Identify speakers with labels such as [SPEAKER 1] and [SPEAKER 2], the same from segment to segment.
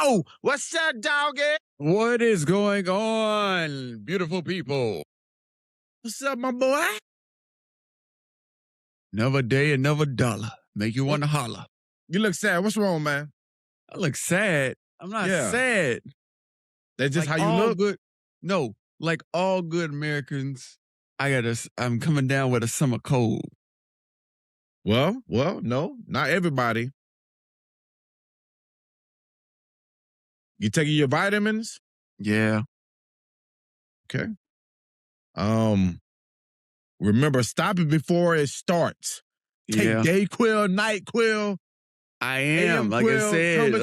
[SPEAKER 1] Yo, what's up, doggy?
[SPEAKER 2] What is going on, beautiful people?
[SPEAKER 1] What's up, my boy?
[SPEAKER 2] Another day, another dollar. Make you want to holler.
[SPEAKER 1] You look sad. What's wrong, man?
[SPEAKER 2] I look sad. I'm not sad.
[SPEAKER 1] That's just
[SPEAKER 2] like
[SPEAKER 1] how you
[SPEAKER 2] all
[SPEAKER 1] look?
[SPEAKER 2] Good, no, like all good Americans, I'm coming down with a summer cold.
[SPEAKER 1] Well, no, not everybody. You taking your vitamins?
[SPEAKER 2] Yeah.
[SPEAKER 1] Okay. Remember, stop it before it starts. Take Dayquil, NyQuil.
[SPEAKER 2] I am, like I said,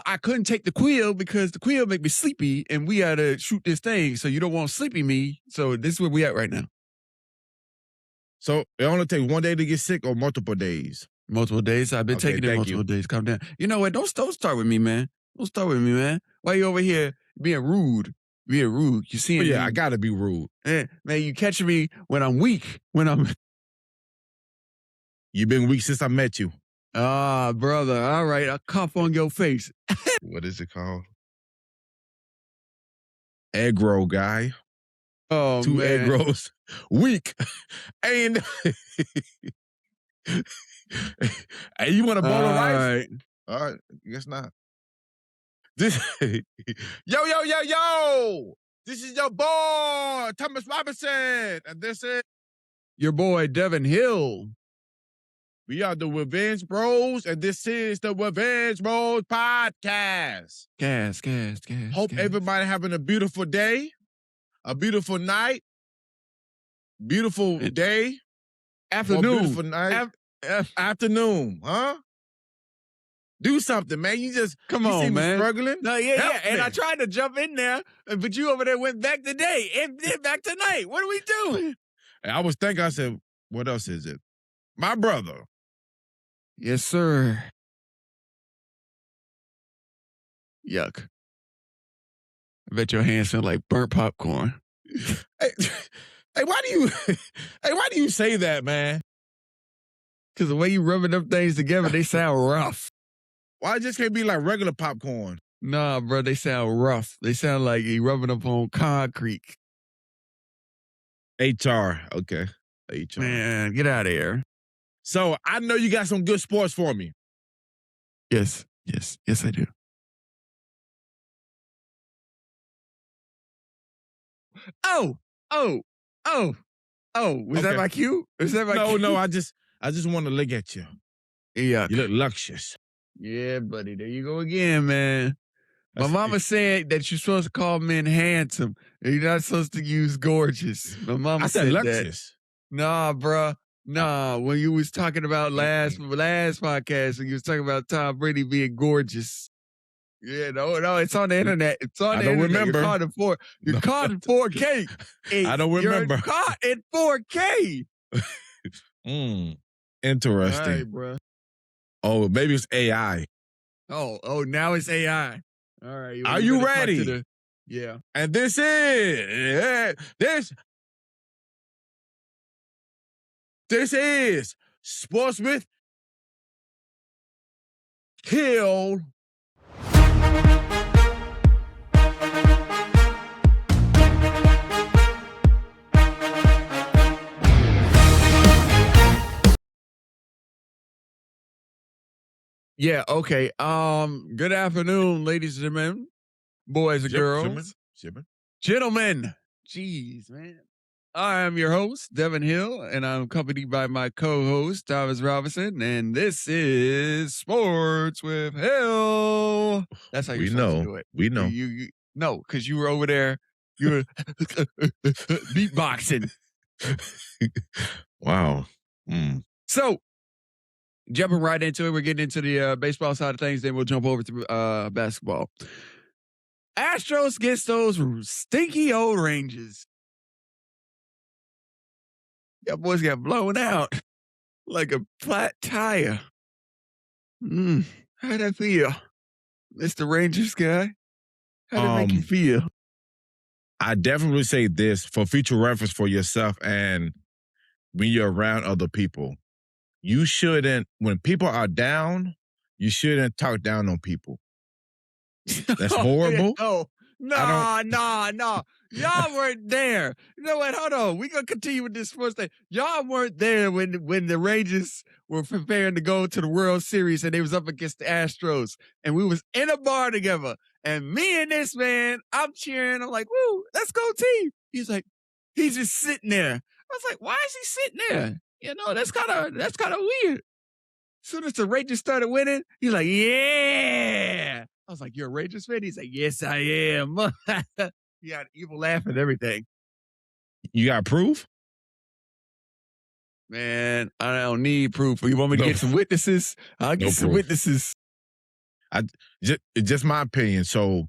[SPEAKER 2] I couldn't take the quill because the quill make me sleepy, and we gotta shoot this thing. So you don't want sleepy me. So this is where we at right now.
[SPEAKER 1] So it only takes one day to get sick, or multiple days?
[SPEAKER 2] Multiple days. I've been taking it multiple days. Calm down. You know what? Don't start with me, man. Don't start with me, man. Why you over here being rude? You see?
[SPEAKER 1] Yeah, I gotta be rude.
[SPEAKER 2] Man, you catching me when I'm weak.
[SPEAKER 1] You've been weak since I met you.
[SPEAKER 2] Ah, brother. All right, I'll cough on your face.
[SPEAKER 1] What is it called? Egg roll, guy.
[SPEAKER 2] Oh,
[SPEAKER 1] 2
[SPEAKER 2] man.
[SPEAKER 1] egg rolls. Weak. And hey, you want a bowl of rice? All right. Guess not. Yo. This is your boy, Thomas Robinson. And this is
[SPEAKER 2] your boy, Devin Hill.
[SPEAKER 1] We are the Therevengebros, and this is the Therevengebros podcast.
[SPEAKER 2] Gas.
[SPEAKER 1] Hope everybody having a beautiful day, a beautiful night, beautiful day,
[SPEAKER 2] afternoon,
[SPEAKER 1] beautiful night, afternoon, huh? Do something, man. You
[SPEAKER 2] on, man.
[SPEAKER 1] Struggling.
[SPEAKER 2] No, yeah. And I tried to jump in there, but you over there went back today and then back tonight. What are we doing?
[SPEAKER 1] I was thinking. I said, what else is it? My brother.
[SPEAKER 2] Yes, sir. Yuck. I bet your hands smell like burnt popcorn.
[SPEAKER 1] Hey, why do you say that, man?
[SPEAKER 2] Because the way you rubbing them things together, they sound rough.
[SPEAKER 1] Why it just can't be like regular popcorn?
[SPEAKER 2] Nah, bro, they sound rough. They sound like you rubbing up on concrete.
[SPEAKER 1] HR, okay. HR.
[SPEAKER 2] Man, get out of here.
[SPEAKER 1] So I know you got some good sports for me.
[SPEAKER 2] Yes, I do. Oh. Was that my cue?
[SPEAKER 1] No, I just want to look at you.
[SPEAKER 2] Yeah.
[SPEAKER 1] You look luscious.
[SPEAKER 2] Yeah, buddy. There you go again, man. My mama said that you're supposed to call men handsome. And you're not supposed to use gorgeous. My mama said
[SPEAKER 1] luscious.
[SPEAKER 2] That. Nah, bruh. Nah, when you was talking about last podcast, when you was talking about Tom Brady being gorgeous. Yeah, no, it's on the internet. It's on the internet.
[SPEAKER 1] Remember.
[SPEAKER 2] You're caught in 4K.
[SPEAKER 1] I don't remember.
[SPEAKER 2] You're caught in 4K.
[SPEAKER 1] Interesting.
[SPEAKER 2] All right, bro.
[SPEAKER 1] Oh, maybe it's AI.
[SPEAKER 2] Oh, now it's AI. All right.
[SPEAKER 1] Are you ready?
[SPEAKER 2] Yeah.
[SPEAKER 1] And this is Sports with Hill.
[SPEAKER 2] Yeah, okay. Good afternoon, ladies and gentlemen, boys and girls. Gentlemen. Jeez, man. I am your host, Devin Hill, and I'm accompanied by my co-host, Thomas Robinson, and this is Sports with Hill. That's how you're supposed to do it.
[SPEAKER 1] We know.
[SPEAKER 2] No, because you were over there, you were beatboxing.
[SPEAKER 1] Wow.
[SPEAKER 2] So, jumping right into it, we're getting into the baseball side of things, then we'll jump over to basketball. Astros gets those stinky old Rangers. Y'all boys got blown out like a flat tire. How'd that feel? Mr. Rangers guy? How'd it make you feel?
[SPEAKER 1] I definitely say this for future reference for yourself and when you're around other people. You shouldn't, when people are down, you shouldn't talk down on people. That's horrible.
[SPEAKER 2] No. Y'all weren't there. You know what? Hold on. We're going to continue with this sports thing. Y'all weren't there when the Rangers were preparing to go to the World Series and they was up against the Astros. And we was in a bar together. And me and this man, I'm cheering. I'm like, woo, let's go team. He's like, he's just sitting there. I was like, why is he sitting there? You know, that's kind of weird. As soon as the Rangers started winning, he's like, yeah. I was like, you're a Rangers fan? He's like, yes, I am. He had an evil laugh and everything.
[SPEAKER 1] You got proof?
[SPEAKER 2] Man, I don't need proof. You want me to get some witnesses? I'll get some witnesses.
[SPEAKER 1] Just my opinion. So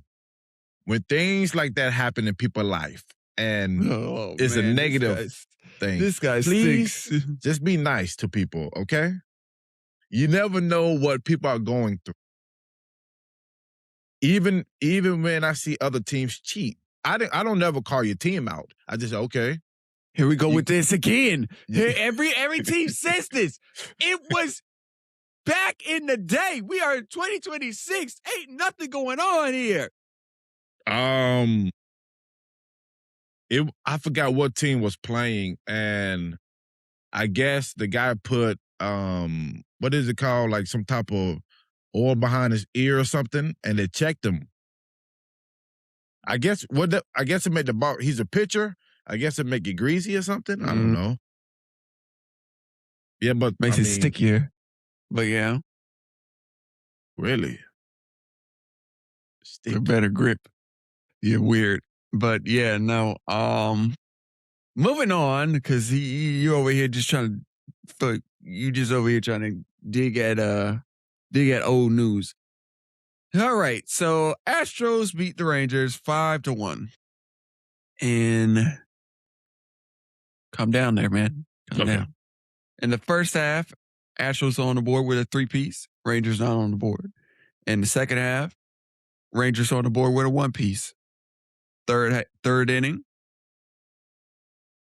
[SPEAKER 1] when things like that happen in people's life and it's a negative thing,
[SPEAKER 2] this guy
[SPEAKER 1] please
[SPEAKER 2] stinks.
[SPEAKER 1] Just be nice to people, okay? You never know what people are going through. Even when I see other teams cheat, I don't never call your team out. I just say, okay.
[SPEAKER 2] Here we go with this again. Every team says this. It was back in the day. We are in 2026. Ain't nothing going on here.
[SPEAKER 1] I forgot what team was playing, and I guess the guy put what is it called? Like some type of oil behind his ear or something, and they checked him. I guess it made the ball. He's a pitcher. I guess it make it greasy or something. I don't know. Yeah, but
[SPEAKER 2] makes it stickier. But yeah,
[SPEAKER 1] really,
[SPEAKER 2] a better grip. Yeah, weird. But yeah, no. Moving on, because you over here just trying to dig at old news. All right, so Astros beat the Rangers 5-1, and calm down there, man. Calm down. In the first half, Astros on the board with a 3-piece, Rangers not on the board. In the second half, Rangers on the board with a 1-piece. Third inning,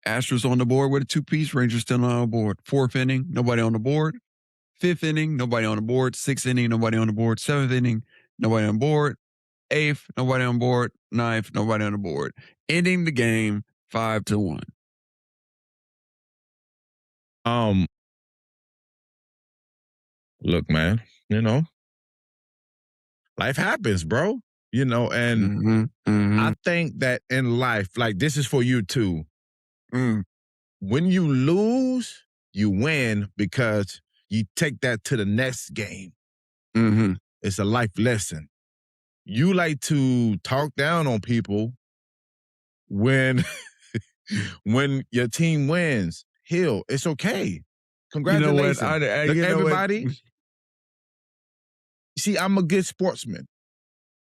[SPEAKER 2] Astros on the board with a 2-piece, Rangers still not on the board. Fourth inning, nobody on the board. Fifth inning, nobody on the board. Sixth inning, nobody on the board. Seventh inning, nobody on board. Eighth, nobody on board. Ninth, nobody on the board. Ending the game 5-1.
[SPEAKER 1] Look, man, life happens, bro. And I think that in life, like this is for you too. When you lose, you win because you take that to the next game. It's a life lesson. You like to talk down on people when your team wins. Hill, it's okay. Congratulations.
[SPEAKER 2] You know what?
[SPEAKER 1] Look, everybody. See, I'm a good sportsman.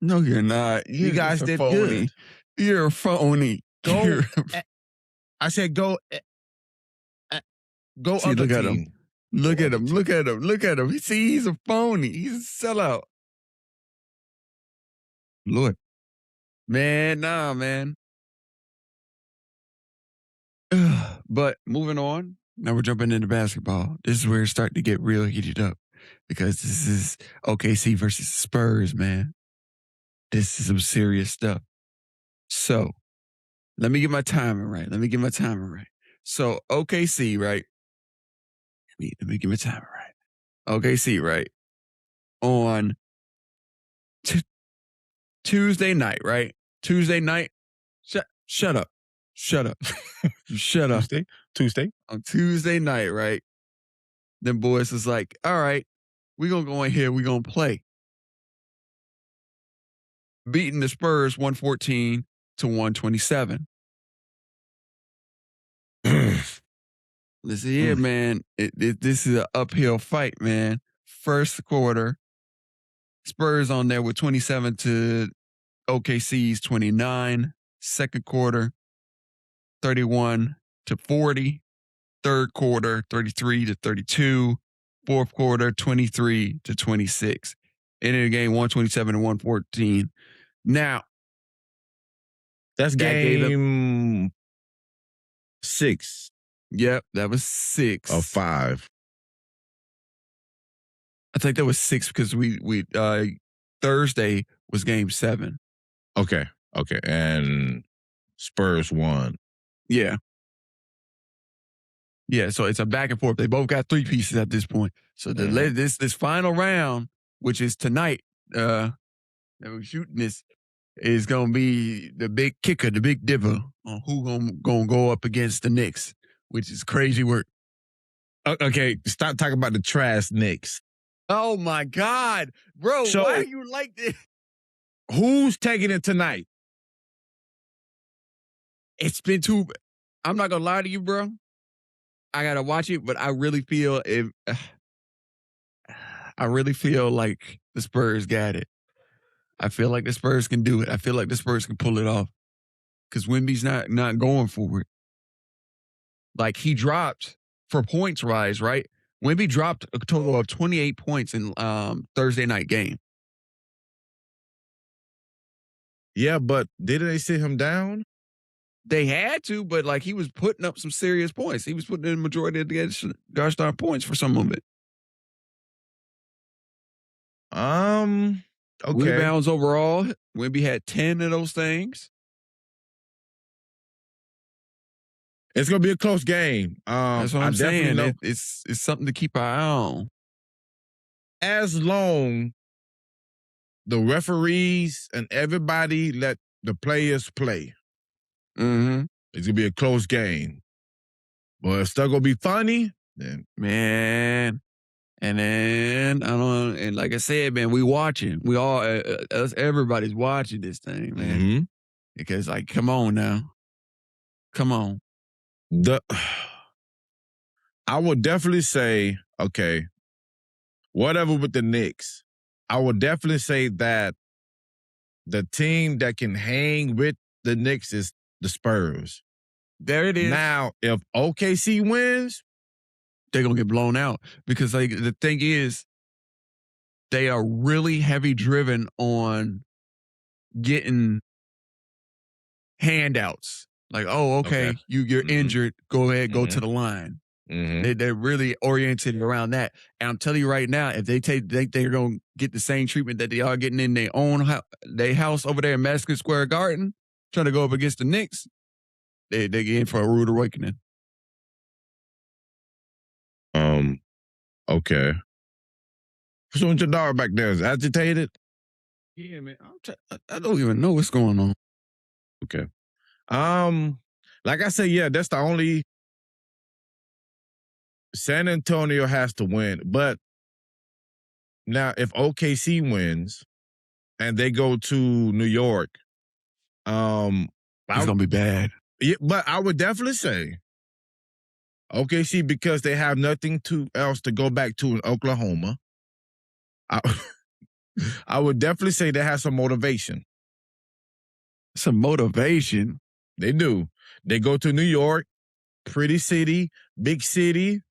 [SPEAKER 2] No, you're not.
[SPEAKER 1] You guys did
[SPEAKER 2] phony.
[SPEAKER 1] good.
[SPEAKER 2] You're a phony.
[SPEAKER 1] Go. I said go. Go.
[SPEAKER 2] See, look at him. Look at him. Look at him. Look at him. See, he's a phony. He's a sellout. Lord, man, nah, man. But moving on. Now we're jumping into basketball. This is where it's starting to get real heated up because this is OKC versus Spurs, man. This is some serious stuff. So let me get my timing right. So OKC, right? Let me get my timing right. OKC, right? On Tuesday night, right? Tuesday night. Shut up. Shut up.
[SPEAKER 1] Tuesday.
[SPEAKER 2] On Tuesday night, right? Them boys is like, all right, we're going to go in here. We're going to play. Beating the Spurs 114-127. Listen here, man. This is an uphill fight, man. First quarter, Spurs on there with 27 to OKC's 29. Second quarter, 31-40. Third quarter, 33-32. Fourth quarter, 23-26. Ending the game 127-114. Now,
[SPEAKER 1] that's game 6.
[SPEAKER 2] Yep, that was 6
[SPEAKER 1] of 5.
[SPEAKER 2] I think that was 6 because we Thursday was Game 7.
[SPEAKER 1] Okay. And Spurs won.
[SPEAKER 2] Yeah. Yeah, so it's a back and forth. They both got 3 pieces at this point. So this final round, which is tonight, that we're shooting this, is gonna be the big kicker, the big dipper on who gonna go up against the Knicks, which is crazy work.
[SPEAKER 1] Okay, stop talking about the trash Knicks.
[SPEAKER 2] Oh my God, bro! So, why are you like this?
[SPEAKER 1] Who's taking it tonight?
[SPEAKER 2] It's been too. I'm not gonna lie to you, bro. I gotta watch it, but I really feel like the Spurs got it. I feel like the Spurs can do it. I feel like the Spurs can pull it off because Wimby's not going for it. Like he dropped for points rise, right? Wimby dropped a total of 28 points in Thursday night game.
[SPEAKER 1] Yeah, but didn't they sit him down?
[SPEAKER 2] They had to, but like he was putting up some serious points. He was putting in the majority of the gosh darn points for some of it.
[SPEAKER 1] Okay.
[SPEAKER 2] Rebounds overall, Wimby had 10 of those things.
[SPEAKER 1] It's gonna be a close game.
[SPEAKER 2] That's what I'm saying. It's something to keep an eye on.
[SPEAKER 1] As long the referees and everybody let the players play.
[SPEAKER 2] Mm-hmm.
[SPEAKER 1] It's gonna be a close game. But it's still gonna be funny, then
[SPEAKER 2] man. And then and like I said, man, we watching. We all everybody's watching this thing, man.
[SPEAKER 1] Mm-hmm.
[SPEAKER 2] Because like, come on now. Come on.
[SPEAKER 1] I would definitely say, okay, whatever with the Knicks. I would definitely say that the team that can hang with the Knicks is the Spurs.
[SPEAKER 2] There it is.
[SPEAKER 1] Now, if OKC wins,
[SPEAKER 2] they're going to get blown out because like the thing is, they are really heavy driven on getting handouts. Like, oh, okay. You're injured. Go ahead, go to the line.
[SPEAKER 1] Mm-hmm.
[SPEAKER 2] They're really oriented around that. And I'm telling you right now, if they're going to get the same treatment that they are getting in their own house over there in Madison Square Garden, trying to go up against the Knicks, they get in for a rude awakening.
[SPEAKER 1] Okay. So your dog back there is agitated?
[SPEAKER 2] Yeah, man. I don't even know what's going on.
[SPEAKER 1] Okay. Like I said, yeah, that's the only. San Antonio has to win, but now if OKC wins and they go to New York, it's
[SPEAKER 2] gonna be bad.
[SPEAKER 1] Yeah, but I would definitely say OKC because they have nothing else to go back to in Oklahoma. I would definitely say they have some motivation.
[SPEAKER 2] Some motivation?
[SPEAKER 1] They do. They go to New York, pretty city, big city,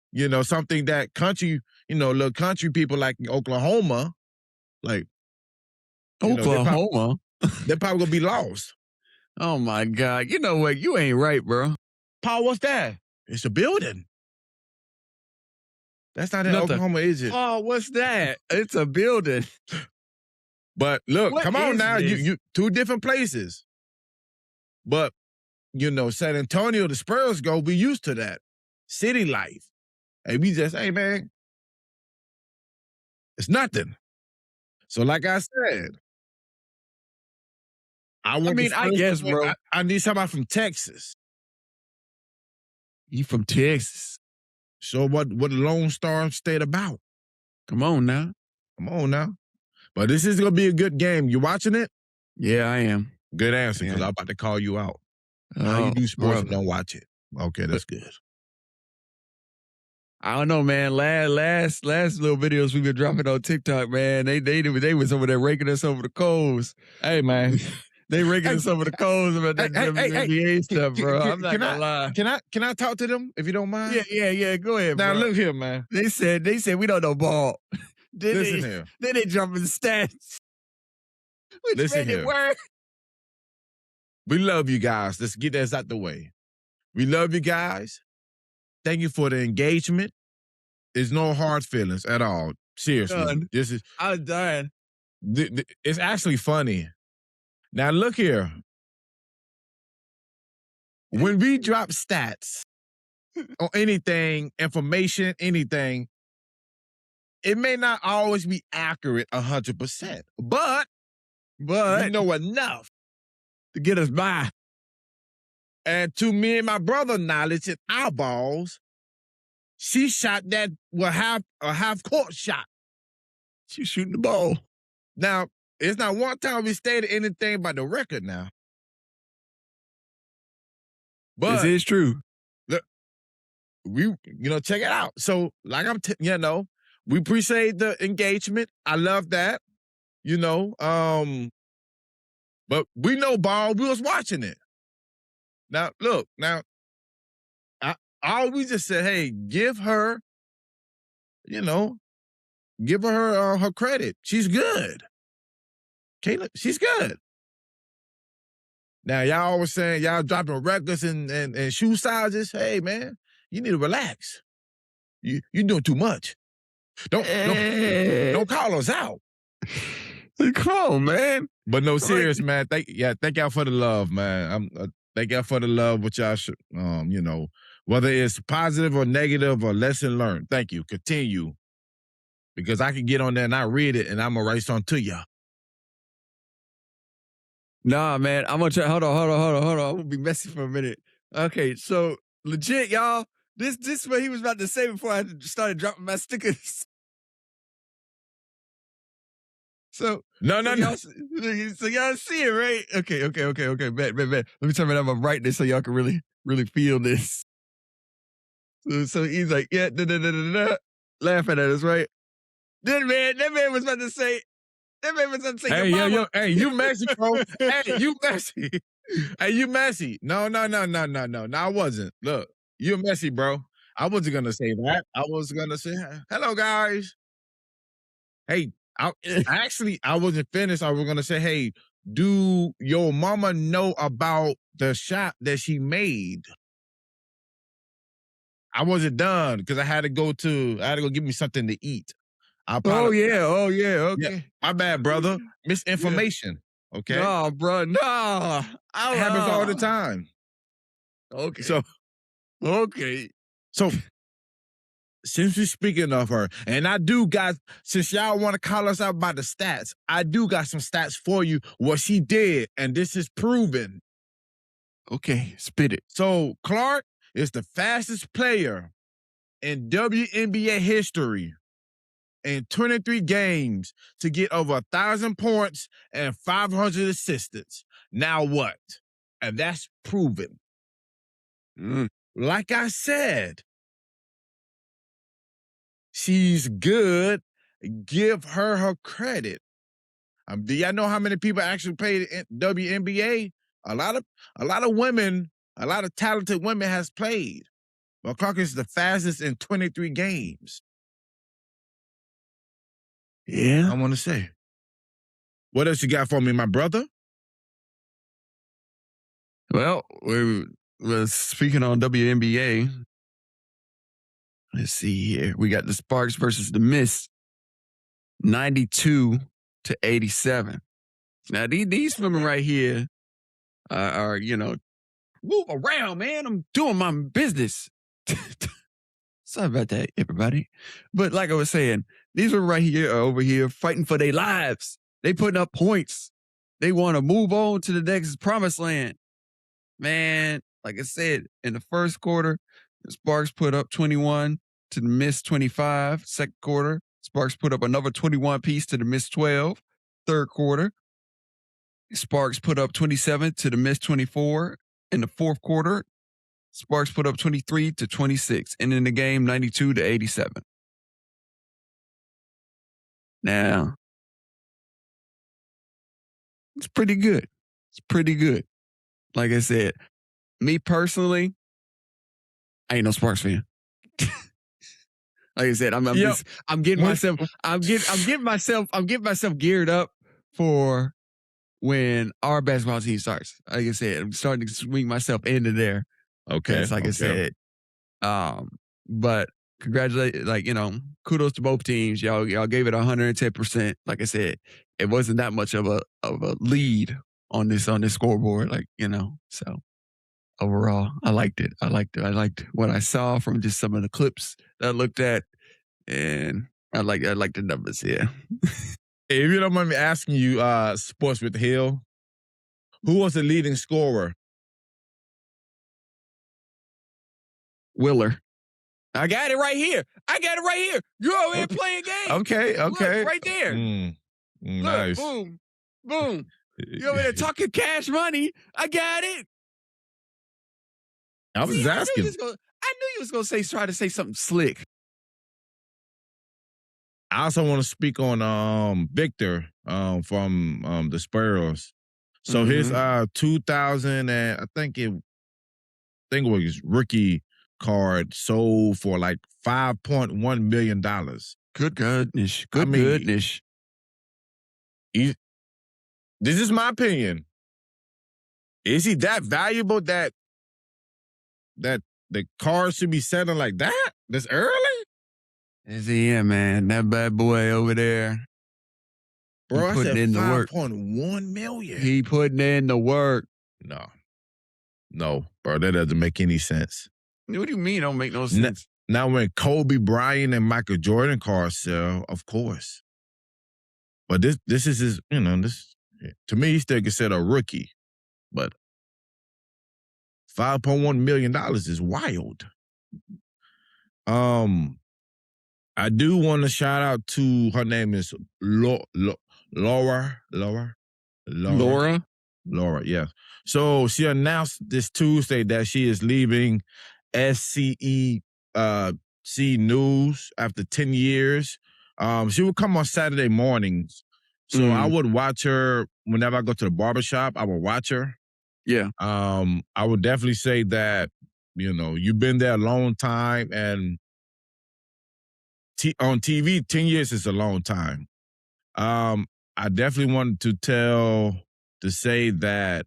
[SPEAKER 1] something that country, little country people like Oklahoma, like
[SPEAKER 2] Oklahoma,
[SPEAKER 1] they're probably gonna be lost.
[SPEAKER 2] Oh my God. You know what? You ain't right, bro.
[SPEAKER 1] Paul, what's that? It's a building. That's not in Oklahoma, is it?
[SPEAKER 2] Oh, what's that? It's a building.
[SPEAKER 1] But look, come on now. You two different places. But, San Antonio, the Spurs go, we used to that. City life. And we just, hey, man, it's nothing. So like I said, I
[SPEAKER 2] guess, bro.
[SPEAKER 1] I need somebody from Texas.
[SPEAKER 2] You from Texas?
[SPEAKER 1] So what the Lone Star State about?
[SPEAKER 2] Come on now.
[SPEAKER 1] But this is going to be a good game. You watching it?
[SPEAKER 2] Yeah, I am.
[SPEAKER 1] Good answer, because I'm about to call you out. How you do sports and don't watch it? Okay, that's good.
[SPEAKER 2] I don't know, man. Last little videos we've been dropping on TikTok, man. They was over there raking us over the coals.
[SPEAKER 1] Hey, man.
[SPEAKER 2] They raking us over the coals about that WNBA stuff, bro. I'm not gonna lie.
[SPEAKER 1] Can I talk to them if you don't mind?
[SPEAKER 2] Yeah. Go ahead,
[SPEAKER 1] now,
[SPEAKER 2] bro.
[SPEAKER 1] Look here, man.
[SPEAKER 2] They said we don't know ball.
[SPEAKER 1] Listen here.
[SPEAKER 2] Then they jumping the stats.
[SPEAKER 1] Listen here. We love you guys. Let's get this out the way. We love you guys. Thank you for the engagement. There's no hard feelings at all. Seriously.
[SPEAKER 2] I'm done.
[SPEAKER 1] it's actually funny. Now look here. When we drop stats on anything, information, anything, it may not always be accurate 100%, but we know enough
[SPEAKER 2] to get us by.
[SPEAKER 1] And to me and my brother knowledge and eyeballs, she shot that a half court shot.
[SPEAKER 2] She was shooting the ball.
[SPEAKER 1] Now, it's not one time we stated anything about the record now. But
[SPEAKER 2] this is true.
[SPEAKER 1] Look, we check it out. So, like we appreciate the engagement. I love that. But we know ball. We was watching it. Now, look, I always just said, hey, give her her credit. She's good. Kayla, she's good. Now, y'all always saying y'all dropping records and shoe sizes. Hey, man, you need to relax. You're doing too much. Don't call us out.
[SPEAKER 2] Come on, man.
[SPEAKER 1] But no, serious, man. Thank y'all for the love, man. Thank y'all for the love, which y'all should, whether it's positive or negative or lesson learned. Thank you. Continue. Because I can get on there and I read it and I'm going to write something to y'all.
[SPEAKER 2] Nah, man. I'm going to try. Hold on. I'm going to be messy for a minute. Okay, so legit, y'all. This is what he was about to say before I started dropping my stickers. So
[SPEAKER 1] no.
[SPEAKER 2] So y'all see it, right? Okay. Bet. Let me tell you I'm writing this so y'all can really feel this. So he's like, yeah, laughing at us, right? Then that man was about to say,
[SPEAKER 1] hey, you messy, bro. Hey, you messy. Hey, you messy. No, I wasn't. Look, you're messy, bro. I wasn't going to say that. I was going to say, hello, guys. Hey, I wasn't finished. I was going to say, hey, do your mama know about the shot that she made? I wasn't done because I had to go give me something to eat.
[SPEAKER 2] Oh, yeah. Okay.
[SPEAKER 1] Yeah, my bad, brother. Misinformation. Yeah. Okay.
[SPEAKER 2] No, bro. No.
[SPEAKER 1] It happens all the time.
[SPEAKER 2] Okay.
[SPEAKER 1] So since we're speaking of her, and I do got, since y'all want to call us out by the stats, I do got some stats for you, what she did, and this is proven.
[SPEAKER 2] Okay, spit it.
[SPEAKER 1] So Clark is the fastest player in WNBA history in 23 games to get over 1,000 points and 500 assists. Now what? And that's proven. Like I said, she's good. Give her credit. Do y'all know how many people actually played in WNBA? A lot of women, a lot of talented women has played. But Clark is the fastest in 23 games.
[SPEAKER 2] Yeah.
[SPEAKER 1] I want to say. What else you got for me, my brother?
[SPEAKER 2] Well, we're speaking on WNBA. Let's see here. We got the Sparks versus the Mist, 92-87. Now, these women right here are, move around, man. I'm doing my business. Sorry about that, everybody. But like I was saying, these are right here, over here, fighting for their lives. They putting up points. They want to move on to the next promised land. Man, like I said, in the first quarter, the Sparks put up 21 to the Mist 25. Second quarter, Sparks put up another 21 piece to the Mist 12. Third quarter, Sparks put up 27 to the Mist 24. In the fourth quarter, Sparks put up 23-26, ending the game 92-87. Now, it's pretty good. Like I said, me personally, I ain't no Sparks fan. Like I said, I'm getting myself geared up for when our basketball team starts. Like I said, I'm starting to swing myself into there.
[SPEAKER 1] Okay.
[SPEAKER 2] Like I said. But congratulate, kudos to both teams. Y'all gave it 110%. Like I said, it wasn't that much of a lead on this scoreboard. So overall, I liked it. I liked what I saw from just some of the clips that I looked at, and I like the numbers. Yeah.
[SPEAKER 1] If you don't mind me asking you, Sports with Hill, who was the leading scorer?
[SPEAKER 2] Willer. I got it right here. You're over here playing games.
[SPEAKER 1] Okay.
[SPEAKER 2] Look, right there.
[SPEAKER 1] Nice.
[SPEAKER 2] Look, boom. You're over there talking cash money. I got it.
[SPEAKER 1] I was asking.
[SPEAKER 2] I knew you was going to try to say something slick.
[SPEAKER 1] I also want to speak on Victor from the Spurs. So his 2000 and I think it was rookie card sold for like $5.1 million.
[SPEAKER 2] Good goodness. Goodness.
[SPEAKER 1] This is my opinion. Is he that valuable that the card should be selling like that this early?
[SPEAKER 2] Is he in, man? That bad boy over there.
[SPEAKER 1] Bro, I said $5.1 million.
[SPEAKER 2] He putting in the work.
[SPEAKER 1] No, bro, that doesn't make any sense.
[SPEAKER 2] What do you mean it don't make no sense?
[SPEAKER 1] Now when Kobe Bryant and Michael Jordan cars sell, of course. But this is his, to me, he's still considered a rookie. But $5.1 million is wild. I do want to shout out to, her name is Laura, yeah. So she announced this Tuesday that she is leaving SCE News after 10 years. She would come on Saturday mornings. So I would watch her whenever I go to the barbershop. I would watch her.
[SPEAKER 2] Yeah.
[SPEAKER 1] I would definitely say that, you've been there a long time, and on TV, 10 years is a long time. I definitely wanted to say that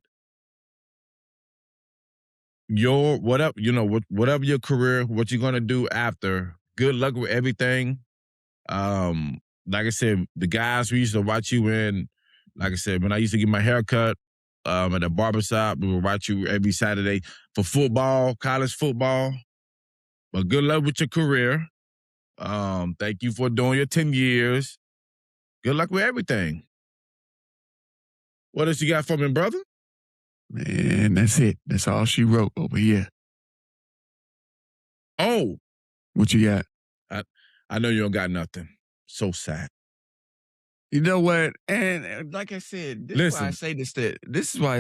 [SPEAKER 1] whatever your career, what you're gonna do after, good luck with everything. Like I said, the guys we used to watch you in, like I said, when I used to get my hair cut at the barbershop, we would watch you every Saturday for football, college football. But good luck with your career. Thank you for doing your 10 years. Good luck with everything. What else you got for me, brother?
[SPEAKER 2] Man, that's it. That's all she wrote over here.
[SPEAKER 1] Oh.
[SPEAKER 2] What you got?
[SPEAKER 1] I know you don't got nothing. So sad.
[SPEAKER 2] You know what? And like I said, this is why I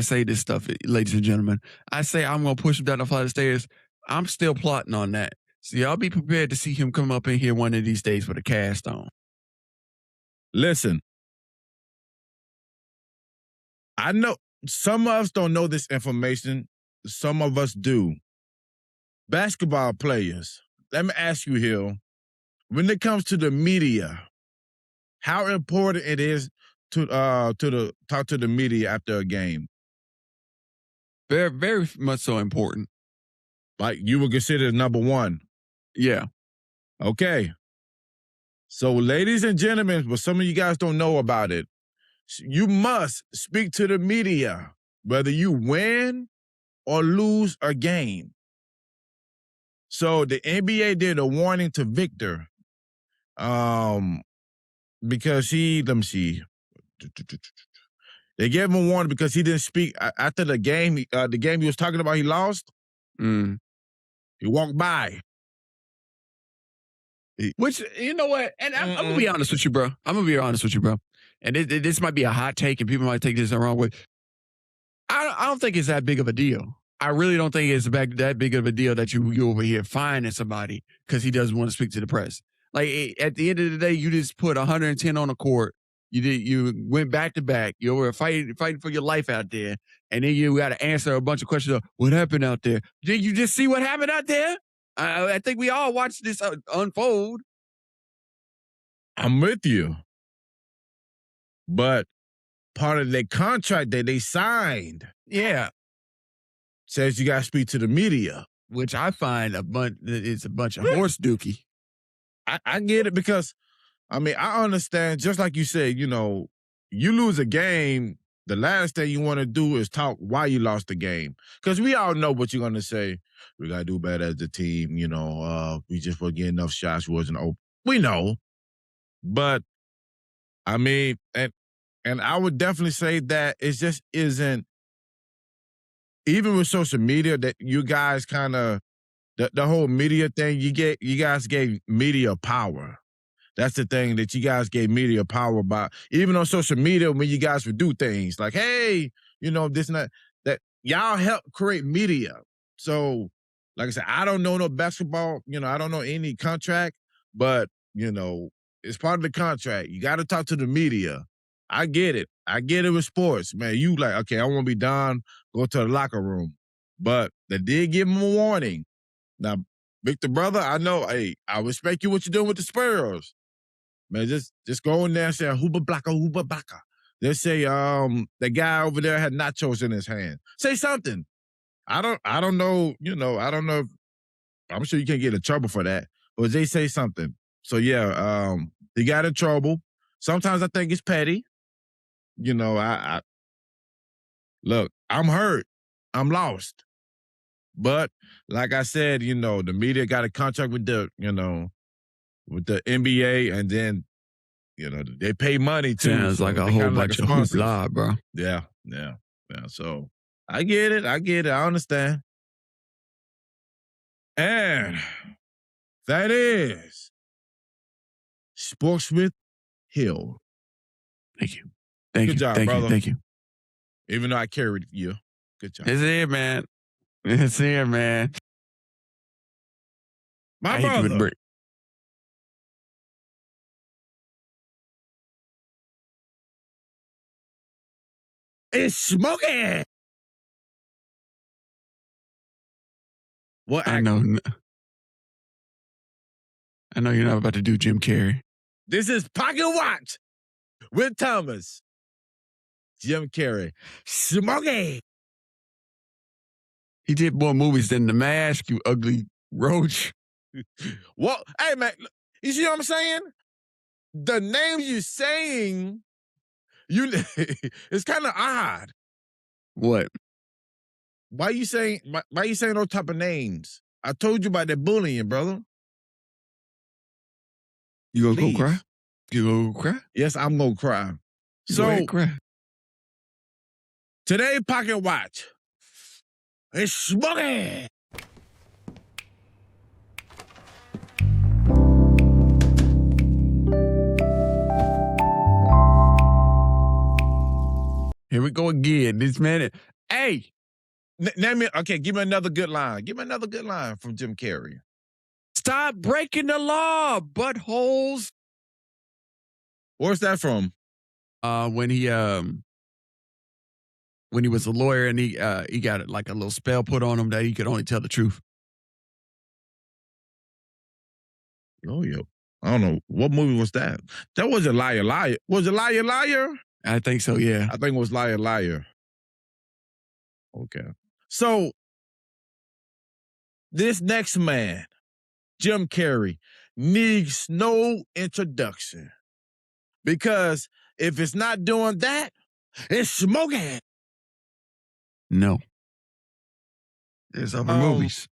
[SPEAKER 2] say this stuff, ladies and gentlemen. I say I'm going to push him down the flight of stairs. I'm still plotting on that. So y'all be prepared to see him come up in here one of these days with a cast on.
[SPEAKER 1] Listen. I know some of us don't know this information. Some of us do. Basketball players, let me ask you, Hill, when it comes to the media, how important it is to talk to the media after a game?
[SPEAKER 2] Very, very much so important.
[SPEAKER 1] Like you would consider number one?
[SPEAKER 2] Yeah.
[SPEAKER 1] Okay. So, ladies and gentlemen, but some of you guys don't know about it, you must speak to the media, whether you win or lose a game. So the NBA did a warning to Victor, because let me see. They gave him a warning because he didn't speak after the game. The game he was talking about, he lost. He walked by.
[SPEAKER 2] Which, you know what? And I'm going to be honest with you, bro. And this might be a hot take, and people might take this the wrong way. I don't think it's that big of a deal. I really don't think it's that big of a deal that you over here fining somebody because he doesn't want to speak to the press. Like, at the end of the day, you just put 110 on the court. You went back to back. You were fighting for your life out there, and then you got to answer a bunch of questions of what happened out there. Did you just see what happened out there? I think we all watched this unfold.
[SPEAKER 1] I'm with you. But part of their contract that they signed, says you got to speak to the media.
[SPEAKER 2] Which I find it's a bunch of horse dookie.
[SPEAKER 1] I get it because, I mean, I understand, just like you said, you know, you lose a game, the last thing you want to do is talk why you lost the game. Because we all know what you're going to say. We got to do better as a team, you know, we just weren't getting enough shots, wasn't open. We know. But, I mean, and I would definitely say that it just isn't, even with social media, that you guys kind of, the whole media thing, you guys gave media power. That's the thing, that you guys gave media power by, even on social media, when you guys would do things like, hey, you know, this and that y'all help create media. So, like I said, I don't know no basketball, you know, I don't know any contract, but, you know, it's part of the contract. You got to talk to the media. I get it. I get it with sports, man. You like, okay, I want to be done, go to the locker room. But they did give him a warning. Now, Victor, brother, I know, hey, I respect you what you're doing with the Spurs. Man, just go in there and say hooba blacka. They say the guy over there had nachos in his hand. Say something. I don't know, you know, I don't know if, I'm sure you can't get in trouble for that. But they say something. So yeah, he got in trouble. Sometimes I think it's petty. You know, I look, I'm hurt. I'm lost. But like I said, you know, the media got a contract with the, you know, with the NBA, and then, you know, they pay money too.
[SPEAKER 2] Sounds
[SPEAKER 1] so
[SPEAKER 2] like a whole bunch of hoopla, bro.
[SPEAKER 1] Yeah. So I get it. I understand. And that is Sportsmith Hill.
[SPEAKER 2] Thank you. Good
[SPEAKER 1] job, brother.
[SPEAKER 2] Thank you.
[SPEAKER 1] Even though I carried you. Good job.
[SPEAKER 2] It's here, man. It's here, man.
[SPEAKER 1] My brother. It's smoking. What?
[SPEAKER 2] I know you're not about to do Jim Carrey.
[SPEAKER 1] This is Pocket Watch with Thomas. Jim Carrey. Smoking.
[SPEAKER 2] He did more movies than The Mask, you ugly roach.
[SPEAKER 1] Well, hey, man, you see what I'm saying? The names you're saying, it's kind of odd.
[SPEAKER 2] What?
[SPEAKER 1] Why you saying those type of names? I told you about that bullying, brother.
[SPEAKER 2] You gonna go cry? You gonna go cry?
[SPEAKER 1] Yes, I'm gonna cry.
[SPEAKER 2] Go ahead, cry.
[SPEAKER 1] Today, Pocket Watch. It's smoking.
[SPEAKER 2] Here we go again. This man, hey.
[SPEAKER 1] Give me another good line. Give me another good line from Jim Carrey.
[SPEAKER 2] Stop breaking the law, buttholes.
[SPEAKER 1] Where's that from?
[SPEAKER 2] When he was a lawyer and he got like a little spell put on him that he could only tell the truth.
[SPEAKER 1] Oh, yeah. I don't know. What movie was that? That wasn't Liar, Liar. Was it Liar, Liar?
[SPEAKER 2] I think so, yeah.
[SPEAKER 1] I think it was Liar, Liar. Okay. So, this next man, Jim Carrey, needs no introduction. Because if it's not doing that, it's smoking.
[SPEAKER 2] No. There's other movies.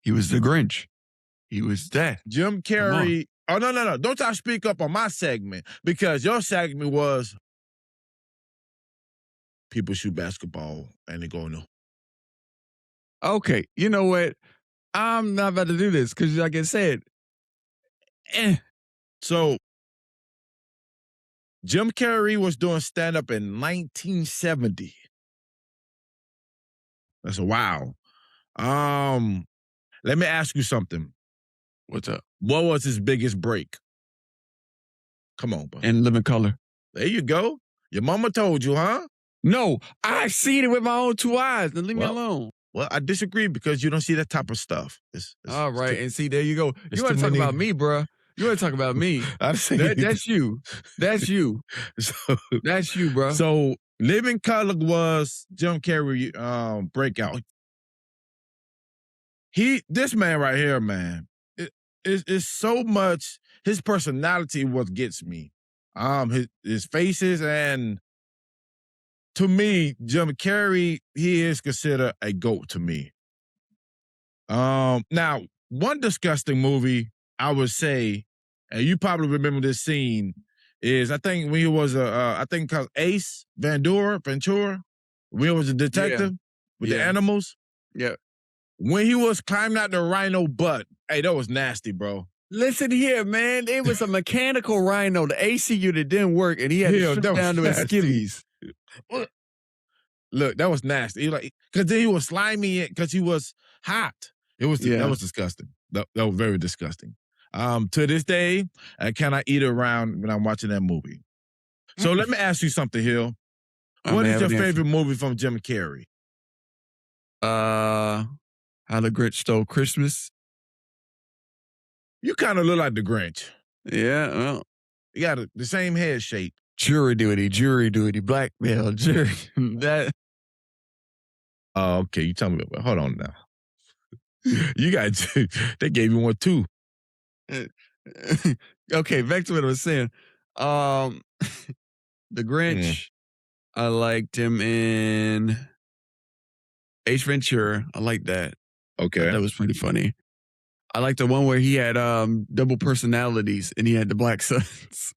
[SPEAKER 2] He was the Grinch. He was that.
[SPEAKER 1] Jim Carrey. Oh, no. Don't y'all speak up on my segment, because your segment was people shoot basketball and they go no.
[SPEAKER 2] Okay, you know what? I'm not about to do this because, like I said,
[SPEAKER 1] So, Jim Carrey was doing stand-up in 1970. That's a wow. Let me ask you something.
[SPEAKER 2] What's up?
[SPEAKER 1] What was his biggest break? Come on, bro.
[SPEAKER 2] In Living Color.
[SPEAKER 1] There you go. Your mama told you, huh?
[SPEAKER 2] No, I seen it with my own two eyes. Now leave me alone.
[SPEAKER 1] Well, I disagree because you don't see that type of stuff.
[SPEAKER 2] All right, and see, there you go. You want to talk about me, bro. You want to talk about me.
[SPEAKER 1] That's
[SPEAKER 2] you. That's you. That's you, bro.
[SPEAKER 1] So, Living Color was Jim Carrey breakout. This man right here, man, it's so much. His personality what gets me. His faces, and to me, Jim Carrey, he is considered a GOAT to me. Now, one disgusting movie I would say, and you probably remember this scene, is I think when he was I think called Ace Ventura, when he was a detective with the animals.
[SPEAKER 2] Yeah.
[SPEAKER 1] When he was climbing out the rhino butt, hey, that was nasty, bro.
[SPEAKER 2] Listen here, man. It was a mechanical rhino, the AC unit didn't work, and he had to strip down to his skivvies.
[SPEAKER 1] Look, that was nasty. Because then he was slimy it because he was hot. That was disgusting. That was very disgusting. To this day, I cannot eat around when I'm watching that movie. So let me ask you something, Hill. What is your favorite movie from Jim Carrey?
[SPEAKER 2] How the Grinch Stole Christmas.
[SPEAKER 1] You kind of look like the Grinch.
[SPEAKER 2] Yeah, well.
[SPEAKER 1] You got the same head shape.
[SPEAKER 2] Jury duty, blackmail, jury. That.
[SPEAKER 1] Oh, okay. You tell me. Hold on now. You got. They gave you one too.
[SPEAKER 2] Okay, back to what I was saying. The Grinch. I liked him in Ace Ventura. I like that.
[SPEAKER 1] Okay,
[SPEAKER 2] that was pretty funny. I like the one where he had double personalities and he had the black sons.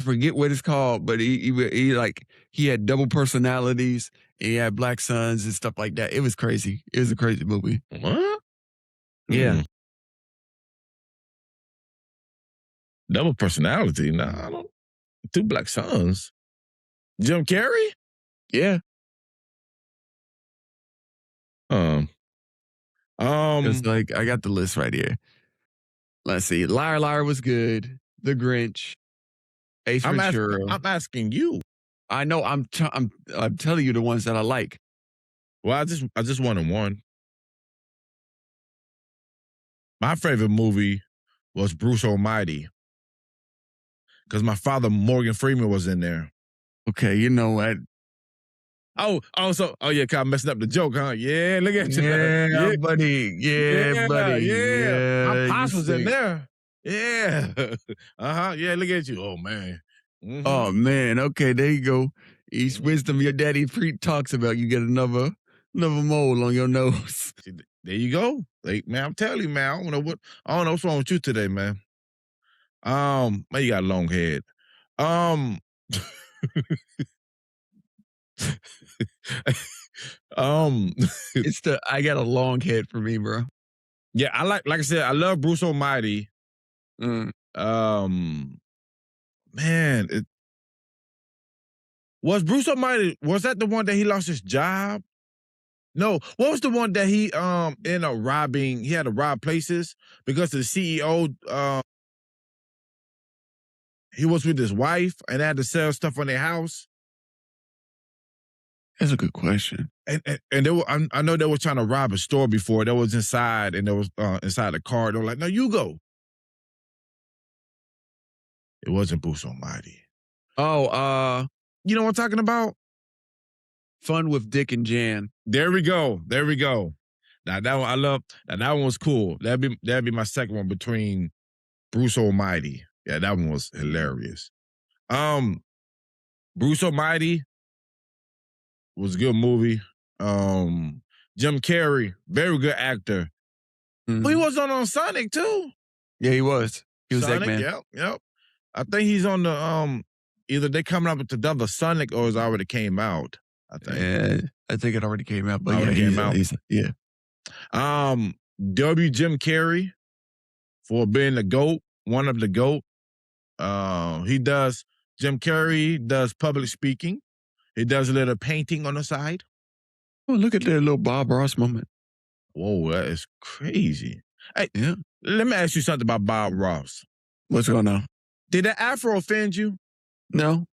[SPEAKER 2] Forget what it's called, but he had double personalities and he had black sons and stuff like that. It was crazy. It was a crazy movie.
[SPEAKER 1] What?
[SPEAKER 2] Yeah.
[SPEAKER 1] Double personality? No, I don't. Two black sons. Jim Carrey?
[SPEAKER 2] Yeah. It's like, I got the list right here. Let's see. Liar Liar was good. The Grinch. Ace Ventura.
[SPEAKER 1] I'm asking you.
[SPEAKER 2] I know. I'm telling you the ones that I like.
[SPEAKER 1] Well, I just wanted one. My favorite movie was Bruce Almighty, because my father Morgan Freeman was in there.
[SPEAKER 2] Okay, you know what?
[SPEAKER 1] Oh, yeah, kind of messing up the joke, huh? Yeah, look at you.
[SPEAKER 2] Yeah, buddy. Yeah, buddy.
[SPEAKER 1] Yeah. My pops was in there. Yeah. Yeah, look at you. Oh, man. Mm-hmm.
[SPEAKER 2] Oh, man. Okay, there you go. Each wisdom your daddy talks about, you get another mole on your nose.
[SPEAKER 1] There you go. Like, man, I'm telling you, man, I don't know what's wrong with you today, man. Man, you got a long head.
[SPEAKER 2] I got a long head for me, bro.
[SPEAKER 1] Yeah, I like I said, I love Bruce Almighty. Man, was Bruce Almighty, was that the one that he lost his job? No, what was the one that he ended up robbing? He had to rob places because the CEO he was with his wife and had to sell stuff on their house.
[SPEAKER 2] That's a good question.
[SPEAKER 1] And they were, I know they were trying to rob a store before. That was inside, and there was inside the car. They were like, "No, you go." It wasn't Bruce Almighty.
[SPEAKER 2] Oh,
[SPEAKER 1] you know what I'm talking about?
[SPEAKER 2] Fun with Dick and Jan.
[SPEAKER 1] There we go. Now that one I love. Now that one was cool. That'd be my second one between Bruce Almighty. Yeah, that one was hilarious. Bruce Almighty was a good movie. Jim Carrey, very good actor. Mm-hmm. But he was on Sonic too.
[SPEAKER 2] Yeah, he was. He was
[SPEAKER 1] Sonic,
[SPEAKER 2] Eggman.
[SPEAKER 1] Yep. I think he's on the either they coming up with another Sonic or it's already came out. I think.
[SPEAKER 2] Yeah, I think it already came out. But
[SPEAKER 1] came out.
[SPEAKER 2] Yeah.
[SPEAKER 1] Jim Carrey for being the GOAT, one of the GOAT. Jim Carrey does public speaking. He does a little painting on the side.
[SPEAKER 2] Oh, look at that little Bob Ross moment.
[SPEAKER 1] Whoa, that is crazy. Hey, let me ask you something about Bob Ross.
[SPEAKER 2] What's going on?
[SPEAKER 1] Did the afro offend you?
[SPEAKER 2] No.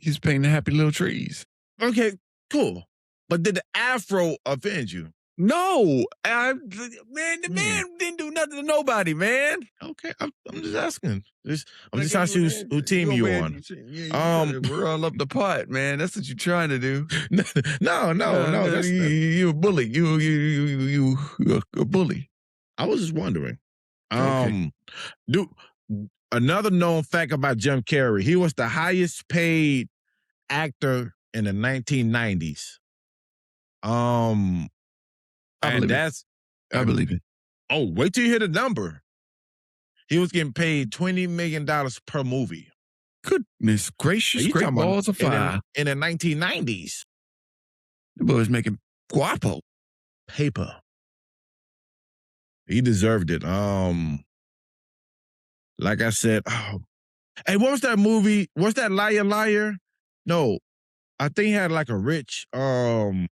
[SPEAKER 2] He's painting happy little trees.
[SPEAKER 1] Okay, cool. But did the afro offend you?
[SPEAKER 2] No, man, the man didn't do nothing to nobody, man.
[SPEAKER 1] Okay, I'm just asking. I'm just
[SPEAKER 2] Okay,
[SPEAKER 1] asking who team you on.
[SPEAKER 2] We're all up the pot, man. That's what you're trying to do.
[SPEAKER 1] No.
[SPEAKER 2] You a bully. You a bully.
[SPEAKER 1] I was just wondering.
[SPEAKER 2] Okay.
[SPEAKER 1] Another known fact about Jim Carrey, he was the highest paid actor in the 1990s.
[SPEAKER 2] I believe it.
[SPEAKER 1] Oh, wait till you hear the number. He was getting paid $20 million per movie.
[SPEAKER 2] Goodness gracious, great balls of fire.
[SPEAKER 1] In the 1990s.
[SPEAKER 2] The boy was making guapo
[SPEAKER 1] paper. He deserved it. Like I said, hey, what was that movie? What's that Liar Liar? No, I think he had like a rich, I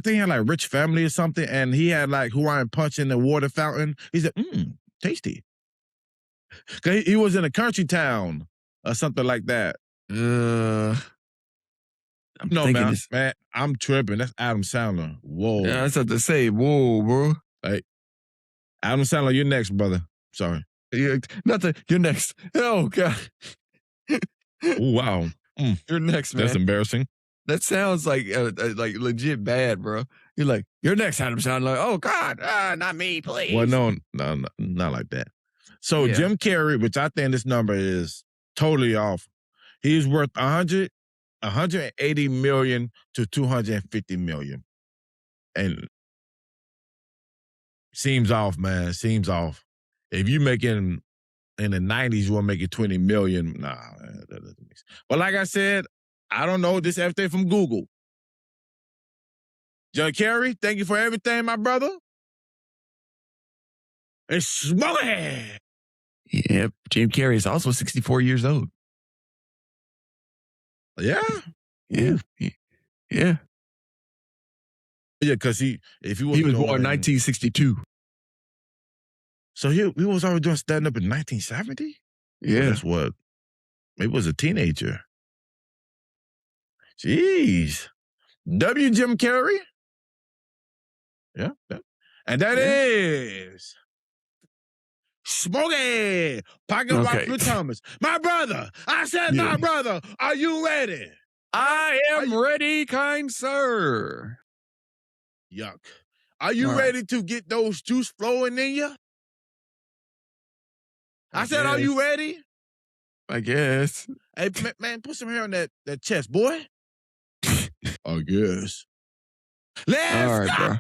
[SPEAKER 1] think he had like rich family or something, and he had like Hawaiian punch in the water fountain. He said, tasty. Cause he was in a country town or something like that. Man, I'm tripping. That's Adam Sandler. Whoa.
[SPEAKER 2] Yeah, that's what to say. Whoa, bro.
[SPEAKER 1] Hey, Adam Sandler, you're next, brother. Sorry.
[SPEAKER 2] You're next. Oh, God.
[SPEAKER 1] Wow.
[SPEAKER 2] You're next, man.
[SPEAKER 1] That's embarrassing.
[SPEAKER 2] That sounds like legit bad, bro. You're like, you're next, Adam Sandler. Oh, God. Not me, please.
[SPEAKER 1] Well, no, not like that. So Jim Carrey, which I think this number is totally off, he's worth 180 million to 250 million. And seems off, man. Seems off. If you making in the 90s, you want to make it 20 million. Nah, that doesn't make sense. But like I said, I don't know. This everything from Google. Jim Carrey, thank you for everything, my brother. It's smoking.
[SPEAKER 2] Yep. Jim Carrey is also 64 years old.
[SPEAKER 1] Yeah?
[SPEAKER 2] Yeah. Yeah.
[SPEAKER 1] Yeah, because he was born
[SPEAKER 2] 1962.
[SPEAKER 1] So he was already doing stand-up in 1970?
[SPEAKER 2] Yeah.
[SPEAKER 1] Well, that's what? Maybe was a teenager. Jeez. Jim Carrey? Yeah. And that is Smokey Pocket Watch with Thomas. My brother. I said my brother. Are you ready?
[SPEAKER 2] I am ready, kind sir.
[SPEAKER 1] Yuck. Are you ready to get those juice flowing in you? I said, are you ready?
[SPEAKER 2] I guess.
[SPEAKER 1] Hey, man, put some hair on that chest, boy. I guess. Let's go.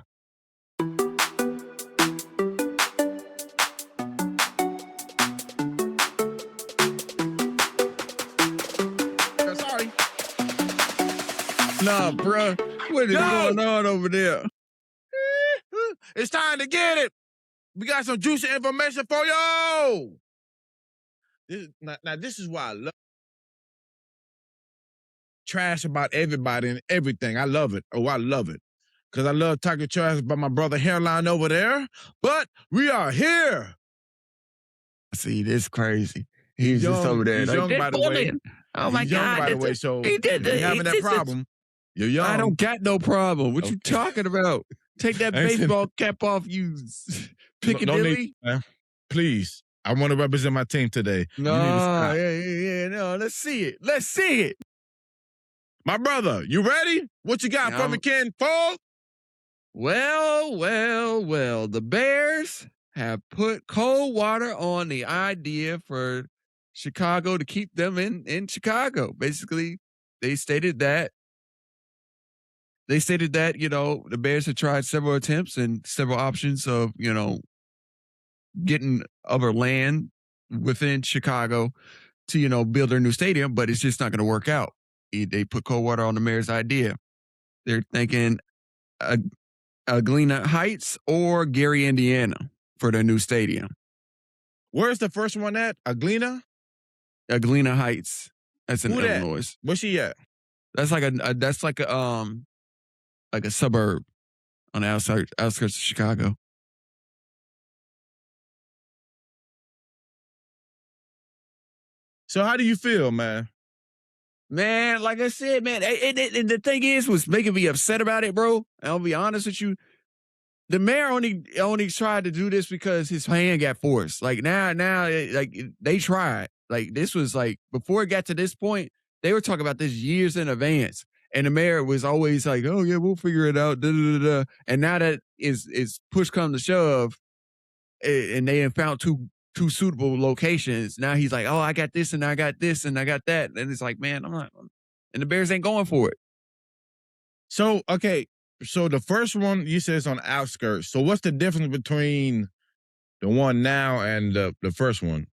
[SPEAKER 2] Bro.
[SPEAKER 1] Sorry.
[SPEAKER 2] Nah, bro. What is going on over there?
[SPEAKER 1] It's time to get it. We got some juicy information for you. This is why I love trash about everybody and everything. I love it. Oh, I love it. Because I love talking trash about my brother Hairline over there. But we are here.
[SPEAKER 2] See, this crazy. He's just over there.
[SPEAKER 1] He's young, by the way.
[SPEAKER 2] Oh, my God.
[SPEAKER 1] By the way, so if you're having that problem, you're young.
[SPEAKER 2] I don't got no problem. What you talking about? Take that baseball cap off, you Piccadilly.
[SPEAKER 1] No, please. I want to represent my team today.
[SPEAKER 2] No, no. Let's see it.
[SPEAKER 1] My brother, you ready? What you got for me, Ken Paul?
[SPEAKER 2] Well. The Bears have put cold water on the idea for Chicago to keep them in Chicago. Basically, they stated that, the Bears had tried several attempts and several options of, getting other land within Chicago to, build their new stadium, but it's just not going to work out. They put cold water on the mayor's idea. They're thinking Galena Heights or Gary, Indiana for their new stadium.
[SPEAKER 1] Where's the first one at? Galena
[SPEAKER 2] Heights. That's in Illinois.
[SPEAKER 1] Where's she at?
[SPEAKER 2] That's like a suburb on the outskirts of Chicago.
[SPEAKER 1] So how do you feel, man?
[SPEAKER 2] Man, like I said, man, and the thing is, what's making me upset about it, bro, I'll be honest with you, the mayor only tried to do this because his hand got forced. Like now, they tried. Like this was like before it got to this point, they were talking about this years in advance, and the mayor was always like, "Oh yeah, we'll figure it out." Da, da, da, da. And now that is push come to shove, and they have found two suitable locations. Now he's like, "Oh, I got this, and I got this, and I got that," and it's like, man, I'm not. And the Bears ain't going for it.
[SPEAKER 1] So okay. So the first one you said is on the outskirts. So what's the difference between the one now and the first one?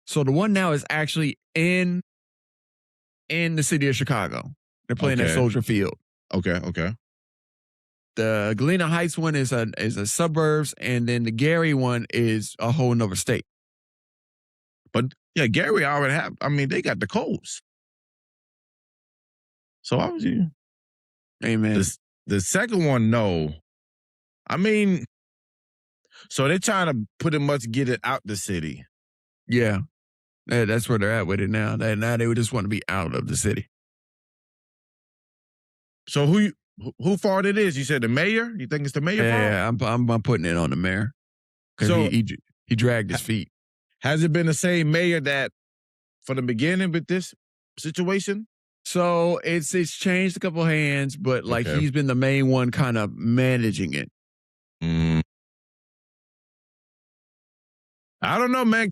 [SPEAKER 2] So the one now is actually in the city of Chicago. They're playing at Soldier Field.
[SPEAKER 1] Okay.
[SPEAKER 2] The Galena Heights one is a suburbs, and then the Gary one is a whole nother state.
[SPEAKER 1] But yeah, Gary already have. I mean, they got the Colts. So I was you.
[SPEAKER 2] Amen.
[SPEAKER 1] The second one, no. I mean, so they're trying to pretty much get it out the city.
[SPEAKER 2] Yeah. That's where they're at with it now. Now they would just want to be out of the city.
[SPEAKER 1] So who fault it is? You said the mayor? You think it's the mayor fault?
[SPEAKER 2] Yeah, I'm putting it on the mayor. Because
[SPEAKER 1] so,
[SPEAKER 2] he dragged his feet.
[SPEAKER 1] Has it been the same mayor that from the beginning with this situation?
[SPEAKER 2] So it's changed a couple hands, but like he's been the main one kind of managing it.
[SPEAKER 1] I don't know, man.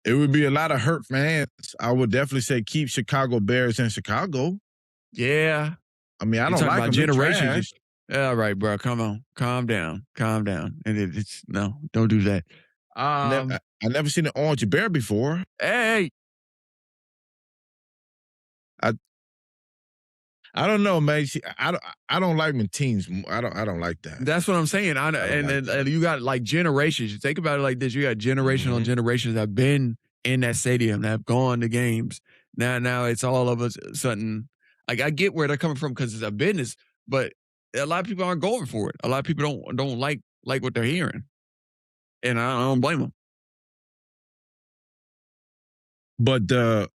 [SPEAKER 1] It would be a lot of hurt fans. I would definitely say keep Chicago Bears in Chicago.
[SPEAKER 2] Yeah.
[SPEAKER 1] I mean, I don't like them.
[SPEAKER 2] Generations. All right, bro. Come on. Calm down. And it's no, don't do that.
[SPEAKER 1] I never seen an orange bear before.
[SPEAKER 2] Hey.
[SPEAKER 1] I don't know, man. I don't like when teams. I don't like that.
[SPEAKER 2] That's what I'm saying. And you got like generations. You think about it like this. You got generational generations that have been in that stadium, that have gone to games. Now it's all of a sudden. Like I get where they're coming from because it's a business, but a lot of people aren't going for it. A lot of people don't like what they're hearing, and I don't blame them.
[SPEAKER 1] But the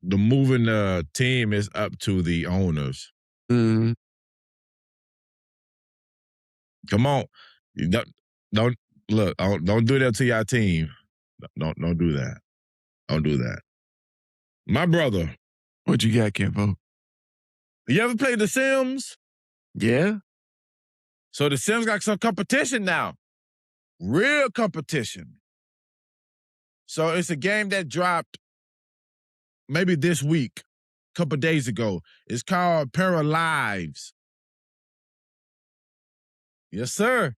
[SPEAKER 1] moving team is up to the owners.
[SPEAKER 2] Mm-hmm.
[SPEAKER 1] Come on, don't look. Don't do that to your team. Don't do that. Don't do that. My brother.
[SPEAKER 2] What you got, Kimbo?
[SPEAKER 1] You ever played The Sims?
[SPEAKER 2] Yeah.
[SPEAKER 1] So The Sims got some competition now. Real competition. So it's a game that dropped maybe this week, a couple days ago. It's called Paralives. Yes, sir.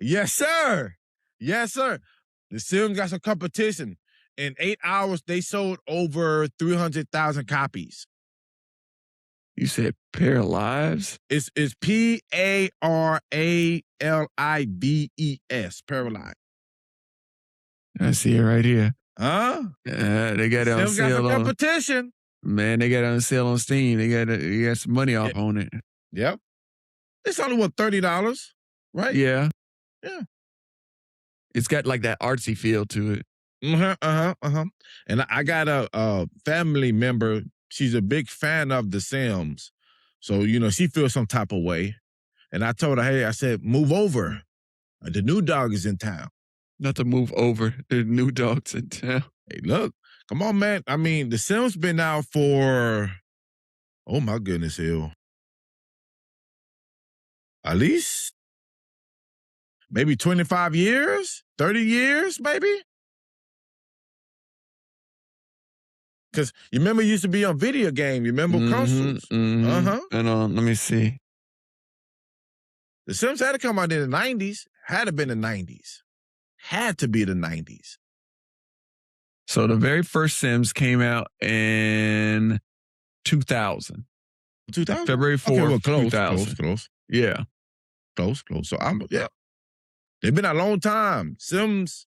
[SPEAKER 1] Yes, sir. Yes, sir. The Sims got some competition. In 8 hours, they sold over 300,000 copies.
[SPEAKER 2] You said Paralives?
[SPEAKER 1] It's Paralives. Paralives.
[SPEAKER 2] I see it right here.
[SPEAKER 1] Huh?
[SPEAKER 2] They got it on
[SPEAKER 1] Still
[SPEAKER 2] sale.
[SPEAKER 1] Got the competition.
[SPEAKER 2] Man, they got it on sale on Steam. They got some money off on it.
[SPEAKER 1] Yep. It's only $30, right?
[SPEAKER 2] Yeah.
[SPEAKER 1] Yeah.
[SPEAKER 2] It's got like that artsy feel to it.
[SPEAKER 1] And I got a family member. She's a big fan of The Sims. So, she feels some type of way. And I told her, hey, I said, move over. The new dog is in town.
[SPEAKER 2] Not to move over. The new dog's in town.
[SPEAKER 1] Hey, look. Come on, man. I mean, The Sims been out for, oh my goodness, hell. At least maybe 25 years, 30 years, maybe. Because you remember it used to be on video game. You remember consoles?
[SPEAKER 2] And let me see.
[SPEAKER 1] The Sims had to come out in the 90s. Had to been the 90s. Had to be the 90s.
[SPEAKER 2] So the very first Sims came out in 2000.
[SPEAKER 1] 2000?
[SPEAKER 2] February 4th,
[SPEAKER 1] okay, well, close,
[SPEAKER 2] 2000.
[SPEAKER 1] Close.
[SPEAKER 2] Yeah.
[SPEAKER 1] Close. So they've been a long time. Sims,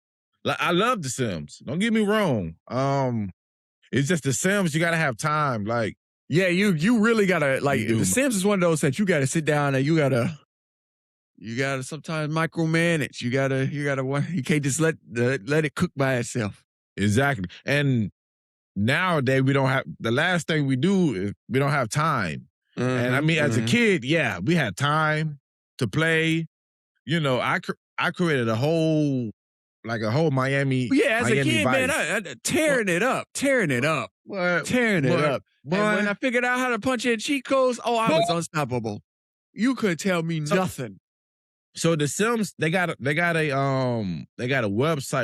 [SPEAKER 1] I love The Sims. Don't get me wrong. It's just The Sims, you got to have time. Like,
[SPEAKER 2] yeah, you really got to, like, The Sims is one of those that you got to sit down and you got to sometimes micromanage. You can't just let it cook by itself.
[SPEAKER 1] Exactly. And nowadays we don't have, the last thing we do is we don't have time. And I mean, as a kid, yeah, we had time to play. You know, I created a whole Miami.
[SPEAKER 2] Yeah, as
[SPEAKER 1] Miami
[SPEAKER 2] a kid,
[SPEAKER 1] Vice.
[SPEAKER 2] man, tearing it up. And when I figured out how to punch in cheat codes, I was unstoppable. You couldn't tell me nothing.
[SPEAKER 1] So the Sims, they got a website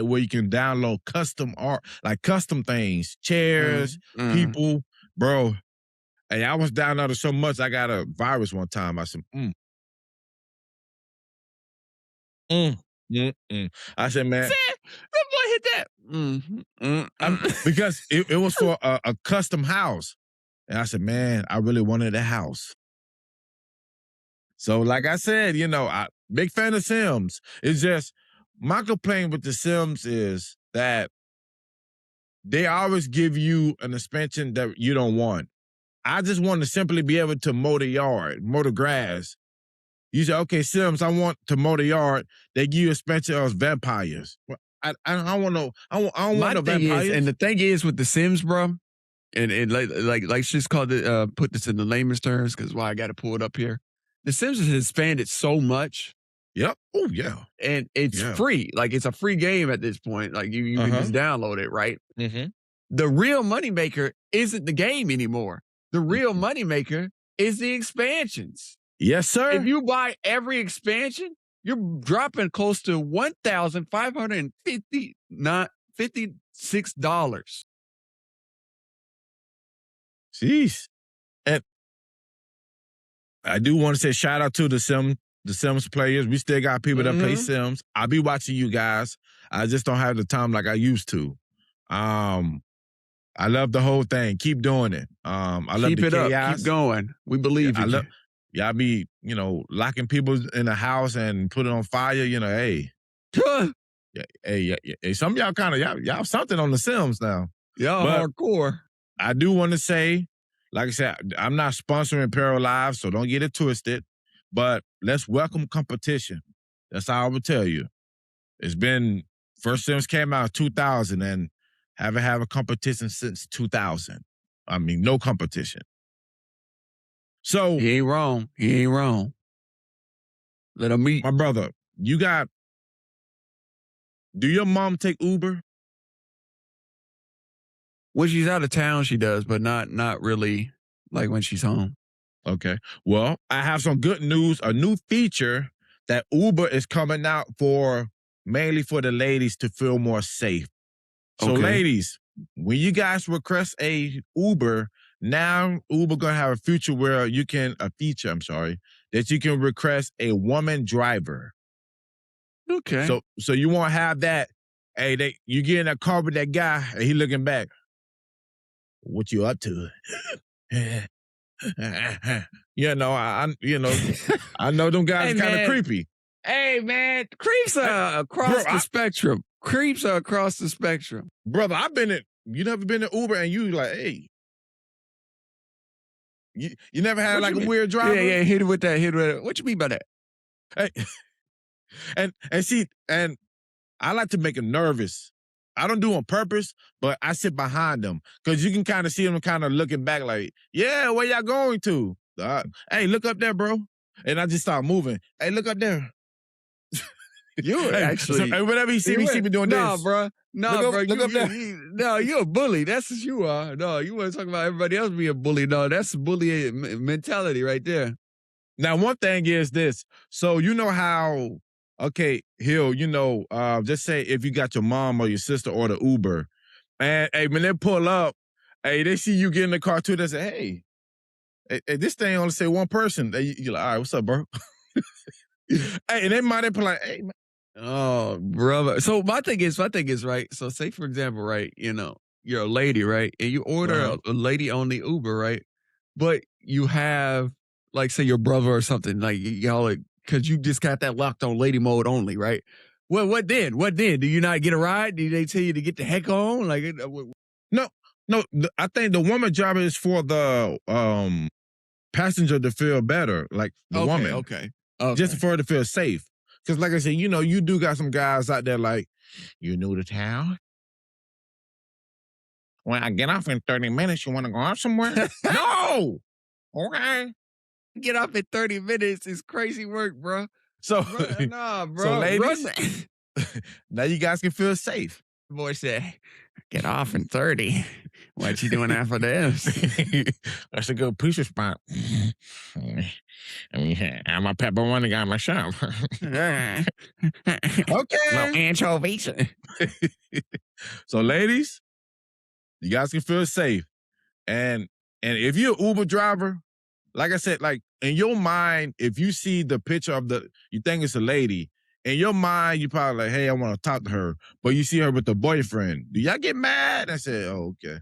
[SPEAKER 1] where you can download custom art, like custom things, chairs, people, bro. And I was downloading so much, I got a virus one time. I said, I said, man,
[SPEAKER 2] that boy hit that.
[SPEAKER 1] Because it was for a custom house. And I said, man, I really wanted a house. So like I said, you know, big fan of Sims. It's just, my complaint with the Sims is that they always give you an expansion that you don't want. I just want to simply be able to mow the yard, mow the grass. You say, okay, Sims, I want to mow the yard. They give you expansion of vampires. I don't want no. I don't want no vampires.
[SPEAKER 2] And the thing is with the Sims, bro, and like she's called it. Put this in the layman's terms because why I got to pull it up here. The Sims has expanded so much.
[SPEAKER 1] Yep. Oh yeah.
[SPEAKER 2] And it's free. Like it's a free game at this point. Like you can just download it, right?
[SPEAKER 1] Mm-hmm.
[SPEAKER 2] The real moneymaker isn't the game anymore. The real moneymaker is the expansions.
[SPEAKER 1] Yes, sir.
[SPEAKER 2] If you buy every expansion, you're dropping close to $1,556.
[SPEAKER 1] Jeez. And I do want to say shout out to the Sims players. We still got people that play Sims. I'll be watching you guys. I just don't have the time like I used to. I love the whole thing. Keep doing it. I love
[SPEAKER 2] Keep
[SPEAKER 1] the
[SPEAKER 2] it
[SPEAKER 1] chaos.
[SPEAKER 2] Up. Keep going. We believe in you.
[SPEAKER 1] Y'all be, you know, locking people in the house and put it on fire. You know, hey. Hey, some of y'all y'all something on the Sims now.
[SPEAKER 2] Y'all hardcore.
[SPEAKER 1] I do want to say, like I said, I'm not sponsoring Paralives, so don't get it twisted. But let's welcome competition. That's all I would tell you. It's been, first Sims came out in 2000 and haven't had a competition since 2000. I mean, no competition. So
[SPEAKER 2] he ain't wrong. Let him meet.
[SPEAKER 1] My brother, do your mom take Uber?
[SPEAKER 2] When she's out of town, she does, but not really like when she's home.
[SPEAKER 1] Okay. Well, I have some good news. A new feature that Uber is coming out for, mainly for the ladies to feel more safe. So ladies, when you guys request a Uber, now Uber gonna have a feature that you can request a woman driver.
[SPEAKER 2] Okay.
[SPEAKER 1] So you won't have that. Hey, you get in that car with that guy and he looking back. What you up to? You know, I know them guys kind of creepy.
[SPEAKER 2] Hey man, creeps are across the spectrum. Creeps are across the spectrum.
[SPEAKER 1] Brother, you never been in Uber and you like, hey. You never had like a weird driver?
[SPEAKER 2] Yeah, hit it with that. What you mean by that?
[SPEAKER 1] Hey, and I like to make them nervous. I don't do it on purpose, but I sit behind them because you can kind of see them kind of looking back like, yeah, where y'all going to? Hey, look up there, bro. And I just start moving. Hey, look up there.
[SPEAKER 2] Actually.
[SPEAKER 1] So, whenever he see me doing this.
[SPEAKER 2] Bro.
[SPEAKER 1] Look up there.
[SPEAKER 2] No, you're a bully. That's what you are. No, you want to talk about everybody else being a bully. No, that's bully mentality right there.
[SPEAKER 1] Now, one thing is this. So, you know how, okay, Hill, you know, just say if you got your mom or your sister or the Uber, and hey, when they pull up, hey, they see you get in the car too, they say, hey, this thing only say one person. You're like, all right, what's up, bro? Hey, and they might be like, hey, man.
[SPEAKER 2] Oh, brother. So my thing is, right? So say, for example, right, you know, you're a lady, right? And you order a lady-only Uber, right? But you have, like, say your brother or something, like, y'all, because you just got that locked on lady mode only, right? Well, what then? Do you not get a ride? Do they tell you to get the heck on? Like,
[SPEAKER 1] No. I think the woman job is for the passenger to feel better, like the woman.
[SPEAKER 2] Okay.
[SPEAKER 1] Just for her to feel safe. Because like I said, you know, you do got some guys out there like, you new to town? when I get off in 30 minutes, you want to go out somewhere? No. Okay.
[SPEAKER 2] Get off in 30 minutes is crazy work, bro.
[SPEAKER 1] So,
[SPEAKER 2] Nah, bro.
[SPEAKER 1] So ladies, now you guys can feel safe.
[SPEAKER 2] Boy said, get off in 30. What you doing after this?
[SPEAKER 1] That's a good pizza spot. I mean, I'm a pepperoni guy myself. Okay.
[SPEAKER 2] Little anchovies.
[SPEAKER 1] So, ladies, you guys can feel safe. And if you're an Uber driver, like I said, like in your mind, if you see the picture of you think it's a lady, in your mind, you probably like, hey, I want to talk to her. But you see her with the boyfriend. Do y'all get mad? I said, oh, okay.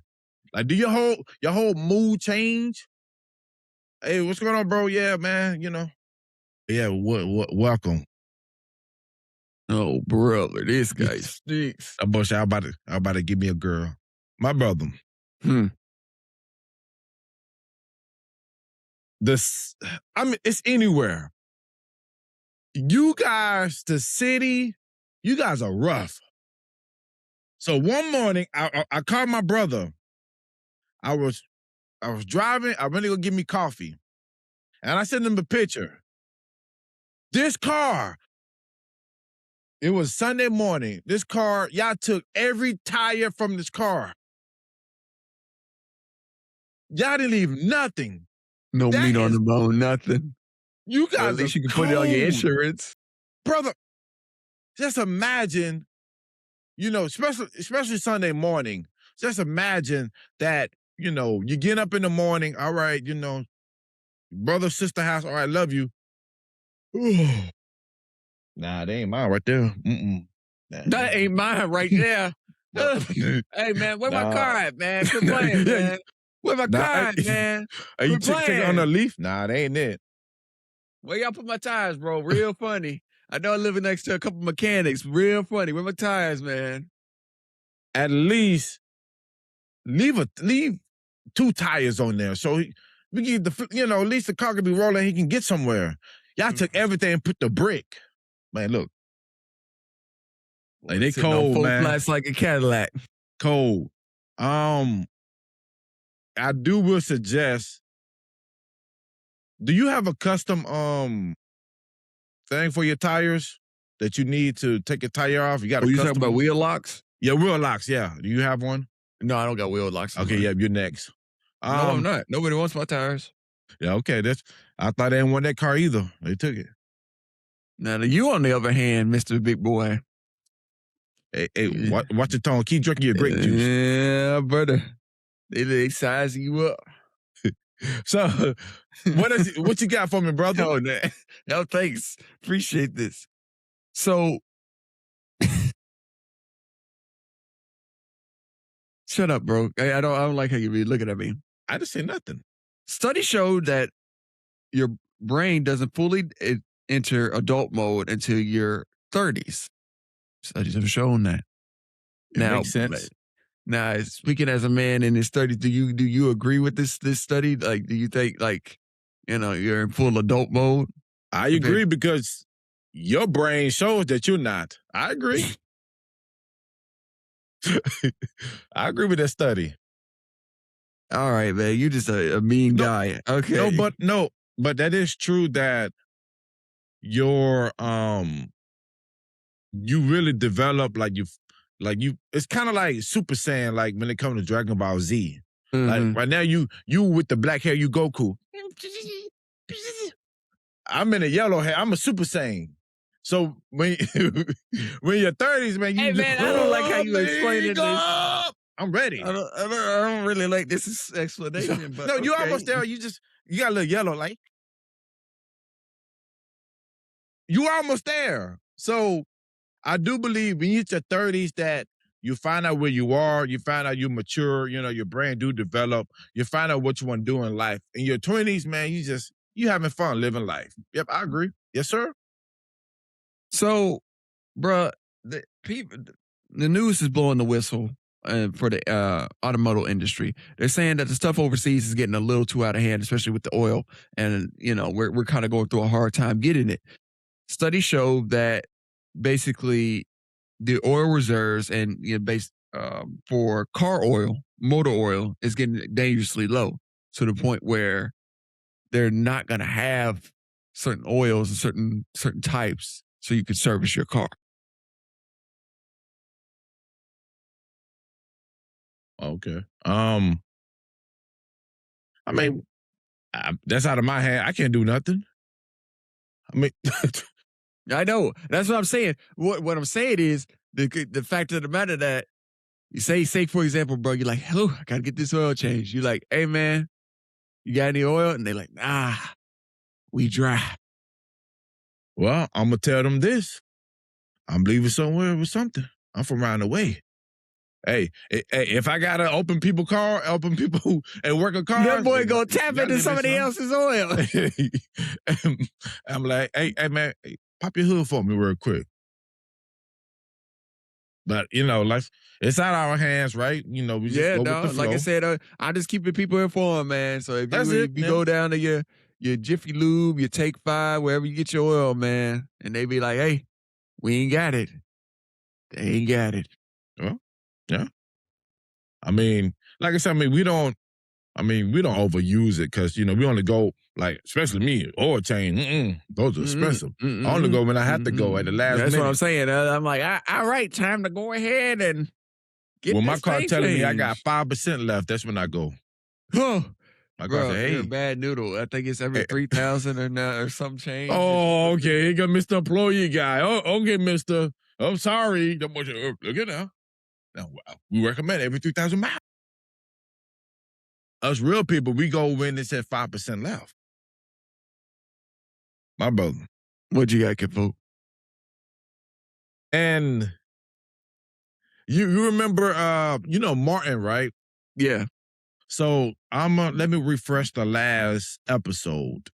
[SPEAKER 1] Like, do your whole mood change? Hey, what's going on, bro? Yeah, man, Yeah, welcome.
[SPEAKER 2] Oh, brother, this guy stinks.
[SPEAKER 1] I'm about to give me a girl. My brother. It's anywhere. You guys, the city, you guys are rough. So one morning, I called my brother. I was driving. I went to go get me coffee. And I sent him a picture. This car, it was Sunday morning. This car, y'all took every tire from this car. Y'all didn't leave nothing.
[SPEAKER 2] No meat on the bone, nothing.
[SPEAKER 1] You guys,
[SPEAKER 2] at least you can put it on your insurance.
[SPEAKER 1] Brother, just imagine, especially Sunday morning, just imagine that, you get up in the morning, all right, brother, sister house, all right, love you. Nah, they ain't mine right there.
[SPEAKER 2] That ain't mine right there. Hey, man, where my car at, man? Quit playing, man. Where my car at, man?
[SPEAKER 1] Are you taking on a leaf? Nah, they ain't it.
[SPEAKER 2] Where y'all put my tires, bro? Real funny. I know I'm living next to a couple mechanics. Real funny. Where my tires, man?
[SPEAKER 1] At least leave 2 tires on there. So we get at least the car can be rolling, he can get somewhere. Y'all took everything and put the brick. Man, look. Like, they cold,
[SPEAKER 2] full
[SPEAKER 1] man.
[SPEAKER 2] flats like a Cadillac.
[SPEAKER 1] Cold. I will suggest, do you have a custom thing for your tires that you need to take a tire off? You got
[SPEAKER 2] you talking about wheel locks?
[SPEAKER 1] Yeah, wheel locks, yeah. Do you have one?
[SPEAKER 2] No, I don't got wheel locks.
[SPEAKER 1] Okay, yeah, you're next.
[SPEAKER 2] No, I'm not. Nobody wants my tires.
[SPEAKER 1] Yeah, okay. I thought they didn't want that car either. They took it.
[SPEAKER 2] Now, you on the other hand, Mr. Big Boy.
[SPEAKER 1] Hey, watch your tone. Keep drinking your grape juice.
[SPEAKER 2] Yeah, brother. They size you up.
[SPEAKER 1] So, what you got for me, brother?
[SPEAKER 2] Oh, no, thanks. Appreciate this. So, shut up, bro. I don't like how you be looking at me.
[SPEAKER 1] I just say nothing.
[SPEAKER 2] Studies showed that your brain doesn't fully enter adult mode until your 30s. Studies have shown that.
[SPEAKER 1] Now, makes sense.
[SPEAKER 2] Now, speaking as a man in his 30s, do you agree with this study? Like, do you think you're in full adult mode?
[SPEAKER 1] I agree because your brain shows that you're not. I agree. I agree with that study.
[SPEAKER 2] All right, man. You just a mean guy. Okay.
[SPEAKER 1] But that is true that your you really develop it's kind of like Super Saiyan, like when it comes to Dragon Ball Z. Mm-hmm. Like right now you with the black hair, you Goku. I'm in a yellow hair, I'm a Super Saiyan. So when you're 30s, man,
[SPEAKER 2] I don't like how you explained this.
[SPEAKER 1] I'm ready.
[SPEAKER 2] I don't really like this explanation. But
[SPEAKER 1] no, you almost there. You got a little yellow, like you almost there. So I do believe when you hit your 30s that you find out where you are, you find out you mature, your brain do develop, you find out what you want to do in life. In your 20s, man, you having fun living life. Yep, I agree. Yes, sir.
[SPEAKER 2] So, bruh, the news is blowing the whistle for the automotive industry. They're saying that the stuff overseas is getting a little too out of hand, especially with the oil. And, we're kind of going through a hard time getting it. Studies show that basically the oil reserves and for car oil, motor oil is getting dangerously low to the point where they're not going to have certain oils and certain types so you can service your car.
[SPEAKER 1] Okay. I mean, that's out of my hand. I can't do nothing. I mean,
[SPEAKER 2] I know. That's what I'm saying. What I'm saying is the fact of the matter that you say, for example, bro, you're like, hello, I got to get this oil changed. You're like, hey, man, you got any oil? And they're like, nah, we dry.
[SPEAKER 1] Well, I'm going to tell them this. I'm leaving somewhere with something. I'm from around the way. Hey, if I got to open people and work a car.
[SPEAKER 2] That boy go tap into somebody else's oil.
[SPEAKER 1] I'm like, hey, man, pop your hood for me real quick. But, like, it's out of our hands, right? We just go with the flow.
[SPEAKER 2] Like I said, I just keep the people informed, man. So if you go down to your Jiffy Lube, your Take 5, wherever you get your oil, man, and they be like, hey, we ain't got it. They ain't got it.
[SPEAKER 1] Well, yeah. I mean, like I said, we don't overuse it because, we only go, like, especially me, oil change, those are expensive. I only go when I have to go at the last minute.
[SPEAKER 2] That's what I'm saying. I'm like, all right, time to go ahead and get
[SPEAKER 1] when
[SPEAKER 2] this
[SPEAKER 1] my car
[SPEAKER 2] thing
[SPEAKER 1] telling
[SPEAKER 2] changed.
[SPEAKER 1] me I got 5% left, that's when I go.
[SPEAKER 2] My car say, hey, you're a bad noodle. I think it's every 3,000 or some change.
[SPEAKER 1] Oh, okay. Here got Mr. Employee guy. Oh, okay, mister. I'm sorry. Look at now. Now, we recommend every 3,000 miles. Us real people, we go when it's at 5% left. My brother.
[SPEAKER 2] What you got, Kid?
[SPEAKER 1] And you remember, Martin, right?
[SPEAKER 2] Yeah.
[SPEAKER 1] So let me refresh the last episode.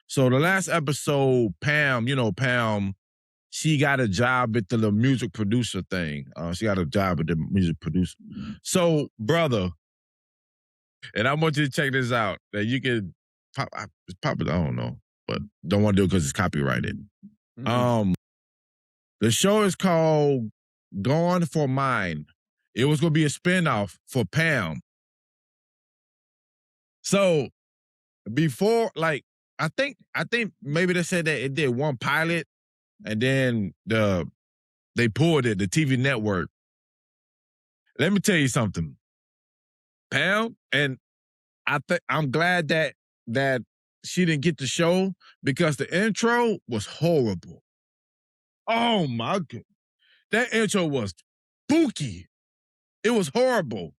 [SPEAKER 1] So the last episode, Pam, she got a job at the music producer thing. She got a job at the music producer. So, brother, and I want you to check this out. That you can pop it. I don't know, but don't want to do it because it's copyrighted. Mm-hmm. The show is called Gone for Mine. It was going to be a spinoff for Pam. So before, like, I think maybe they said that it did one pilot, and then they pulled it, the TV network. Let me tell you something, Pam, and I'm glad that she didn't get the show because the intro was horrible. Oh my God, that intro was spooky. It was horrible.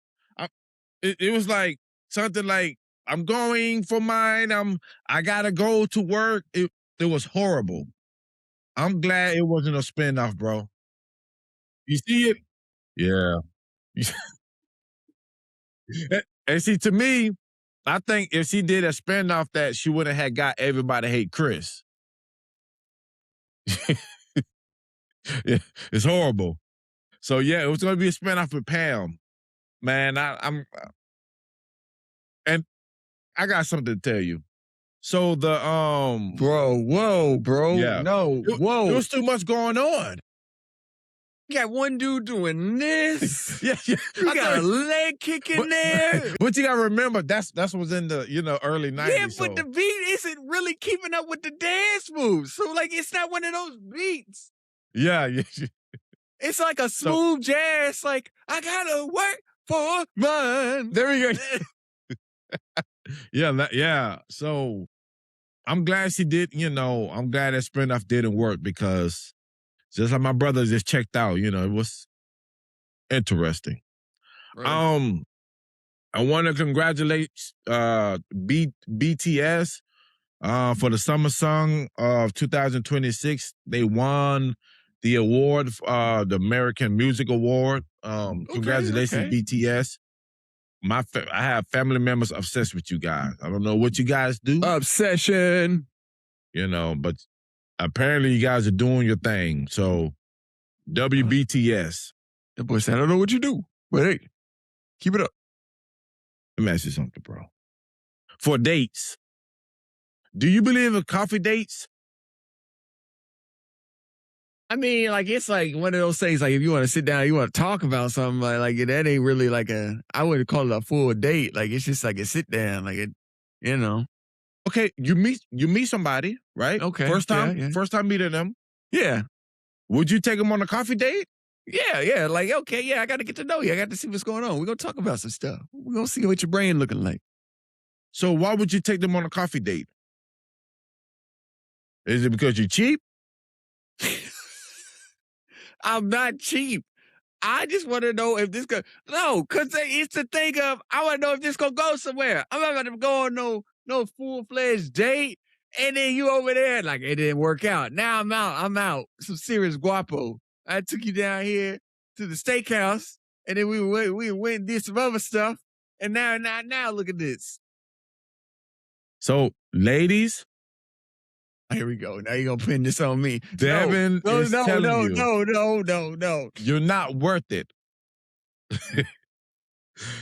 [SPEAKER 1] It was like something like, I'm going for mine. I gotta go to work. It was horrible. I'm glad it wasn't a spinoff, bro. You see it? Yeah. And see, to me, I think if she did a spinoff that, she wouldn't have got Everybody Hate Chris. Yeah, it's horrible. So yeah, it was gonna be a spinoff with Pam. Man, and I got something to tell you. So the
[SPEAKER 2] bro,
[SPEAKER 1] yeah.
[SPEAKER 2] no, whoa,
[SPEAKER 1] there was too much going on.
[SPEAKER 2] You got one dude doing this.
[SPEAKER 1] yeah.
[SPEAKER 2] You got a leg kick in there.
[SPEAKER 1] But you gotta remember, that's was in the early 90s.
[SPEAKER 2] Yeah, but the beat isn't really keeping up with the dance moves. So like, it's not one of those beats.
[SPEAKER 1] Yeah.
[SPEAKER 2] It's like a smooth jazz. Like, I gotta work for mine.
[SPEAKER 1] There we go. Yeah. So I'm glad she did. I'm glad that spinoff didn't work because just like my brother just checked out. It was interesting. Right. I want to congratulate BTS for the Summer Song of 2026. They won the award, the American Music Award. Congratulations, BTS. I have family members obsessed with you guys. I don't know what you guys do.
[SPEAKER 2] Obsession.
[SPEAKER 1] But apparently you guys are doing your thing. So, WBTS.
[SPEAKER 2] The boy said, I don't know what you do, but hey, keep it up.
[SPEAKER 1] Let me ask you something, bro. For dates, do you believe in coffee dates?
[SPEAKER 2] I mean, like, it's like one of those things, like, if you want to sit down, you want to talk about something, like that ain't really like I wouldn't call it a full date. Like, it's just like a sit down, like, you know.
[SPEAKER 1] Okay, you meet somebody, right?
[SPEAKER 2] Okay.
[SPEAKER 1] First time meeting them.
[SPEAKER 2] Yeah.
[SPEAKER 1] Would you take them on a coffee date?
[SPEAKER 2] Yeah. Like, okay, yeah, I got to get to know you. I got to see what's going on. We're going to talk about some stuff. We're going to see what your brain looking like.
[SPEAKER 1] So why would you take them on a coffee date? Is it because you're cheap?
[SPEAKER 2] I'm not cheap. I just want to know if this no, because it's the thing of, I want to know if this going to go somewhere. I'm not going to go on no full-fledged date, and then you over there, like, it didn't work out. Now I'm out. Some serious guapo. I took you down here to the steakhouse, and then we went and did some other stuff, and now look at this.
[SPEAKER 1] So, ladies,
[SPEAKER 2] here we go. Now you're going to pin this on me.
[SPEAKER 1] Devin is telling you.
[SPEAKER 2] No.
[SPEAKER 1] You're not worth it.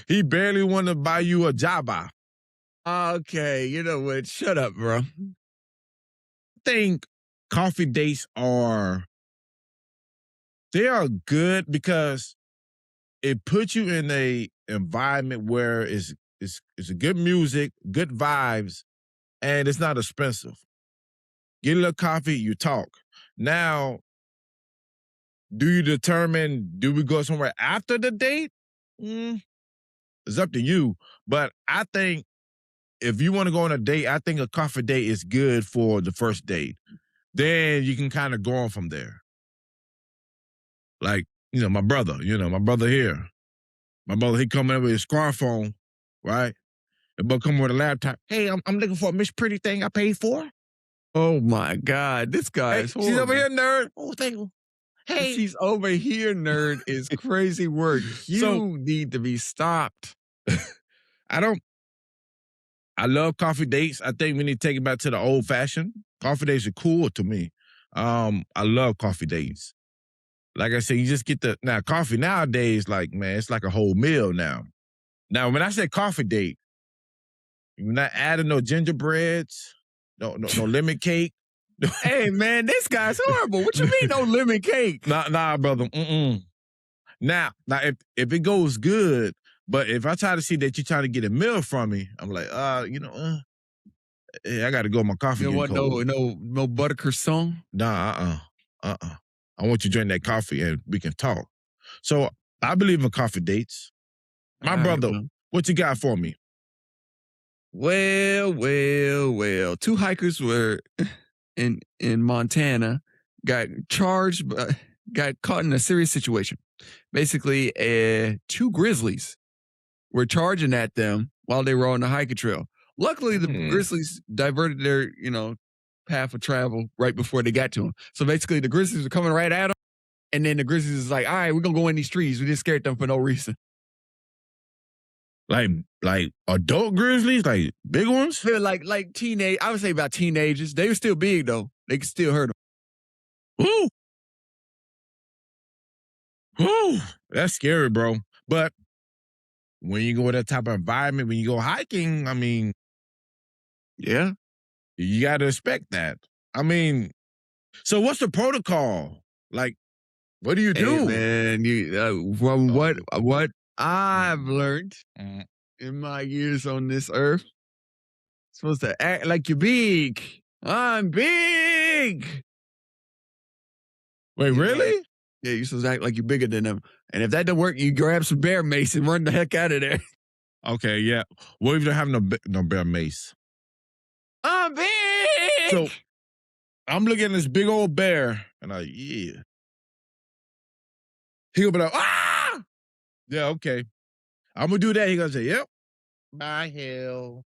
[SPEAKER 1] He barely want to buy you a Java.
[SPEAKER 2] Okay, you know what? Shut up, bro.
[SPEAKER 1] I think coffee dates they are good because it puts you in a environment where it's a good music, good vibes, and it's not expensive. Get a little coffee, you talk. Now, do you determine, do we go somewhere after the date? It's up to you. But I think if you want to go on a date, I think a coffee date is good for the first date. Then you can kind of go on from there. Like, my brother here. My brother, he come in with his smartphone, right? The boy come with a laptop. Hey, I'm looking for a Miss Pretty thing I paid for.
[SPEAKER 2] Oh my God, this guy is horrible.
[SPEAKER 1] She's over here, nerd. Oh, thank you.
[SPEAKER 2] Hey, she's over here, nerd, is crazy work. You need to be stopped.
[SPEAKER 1] I love coffee dates. I think we need to take it back to the old fashioned. Coffee dates are cool to me. I love coffee dates. Like I said, you just get coffee nowadays, like, man, it's like a whole meal now. Now, when I say coffee date, you're not adding no gingerbreads, no lemon cake.
[SPEAKER 2] Hey, man, this guy's horrible. What you mean no lemon cake?
[SPEAKER 1] Nah, brother. Now, if it goes good, but if I try to see that you're trying to get a meal from me, I'm like, hey, I got to go. My coffee.
[SPEAKER 2] You want no butter croissant?
[SPEAKER 1] Nah, I want you to drink that coffee and we can talk. So I believe in coffee dates. My brother, what you got for me?
[SPEAKER 2] Well. Two hikers were in Montana, got caught in a serious situation. Basically, two grizzlies were charging at them while they were on the hiking trail. Luckily, the grizzlies diverted their, path of travel right before they got to them. So basically, the grizzlies were coming right at them, and then the grizzlies is like, all right, we're going to go in these trees. We just scared them for no reason.
[SPEAKER 1] Like adult grizzlies, like big ones?
[SPEAKER 2] They're like teenage. I would say about teenagers. They were still big though. They could still hurt them.
[SPEAKER 1] Ooh, that's scary, bro. But when you go in that type of environment, when you go hiking, I mean,
[SPEAKER 2] yeah,
[SPEAKER 1] you got to expect that. I mean, so what's the protocol? Like, what do you do?
[SPEAKER 2] Man, what I've learned in my years on this earth, supposed to act like you're big. I'm big.
[SPEAKER 1] Wait, really?
[SPEAKER 2] Yeah, you're supposed to act like you're bigger than them. And if that doesn't work, you grab some bear mace and run the heck out of there.
[SPEAKER 1] Okay, yeah. What if you don't have no bear mace?
[SPEAKER 2] I'm big.
[SPEAKER 1] So I'm looking at this big old bear, and yeah. He'll be like, ah! Yeah, okay. I'm going to do that. He going to say, yep. Bye, Hill.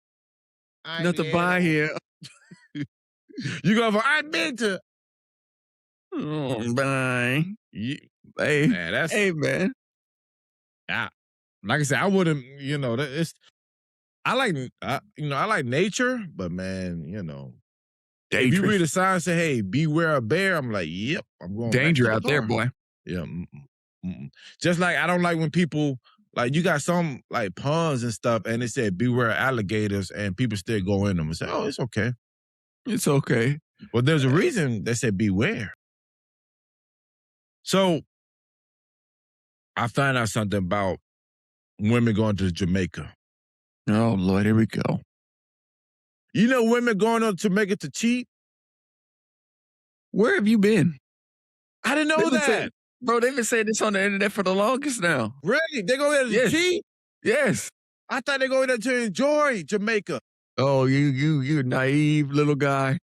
[SPEAKER 2] Nothing by here.
[SPEAKER 1] You go from, I'm big to,
[SPEAKER 2] bye.
[SPEAKER 1] Yeah.
[SPEAKER 2] Hey,
[SPEAKER 1] man,
[SPEAKER 2] hey, man.
[SPEAKER 1] Like I said, I wouldn't, I like nature, but man, if you read a sign say, hey, beware a bear, I'm like, yep, I'm going
[SPEAKER 2] danger out there, boy.
[SPEAKER 1] Yeah. Just like I don't like when people, like, you got some like ponds and stuff and it said beware alligators and people still go in them and say, oh, it's okay.
[SPEAKER 2] It's okay.
[SPEAKER 1] Well, there's a reason they said beware. So I found out something about women going to Jamaica.
[SPEAKER 2] Oh, Lord, here we go.
[SPEAKER 1] You know women going to Jamaica to cheat?
[SPEAKER 2] Where have you been?
[SPEAKER 1] I didn't know that.
[SPEAKER 2] Bro, they've been saying this on the internet for the longest now.
[SPEAKER 1] Really? They go there to cheat?
[SPEAKER 2] Yes.
[SPEAKER 1] I thought they go there to enjoy Jamaica.
[SPEAKER 2] Oh, you naive little guy.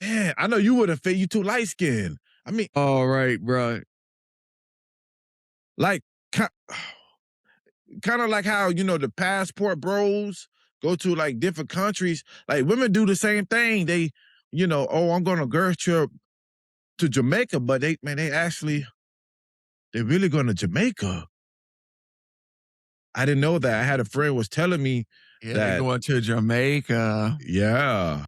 [SPEAKER 1] Man, I know you wouldn't fit. You too light skinned. I mean,
[SPEAKER 2] all right, bro.
[SPEAKER 1] Like, kind of like how, you know, the passport bros go to like different countries. Like women do the same thing. They, you know, oh, I'm going to girl trip to Jamaica, but they're really going to Jamaica. I didn't know that. I had a friend was telling me that
[SPEAKER 2] they're going to Jamaica.
[SPEAKER 1] Yeah.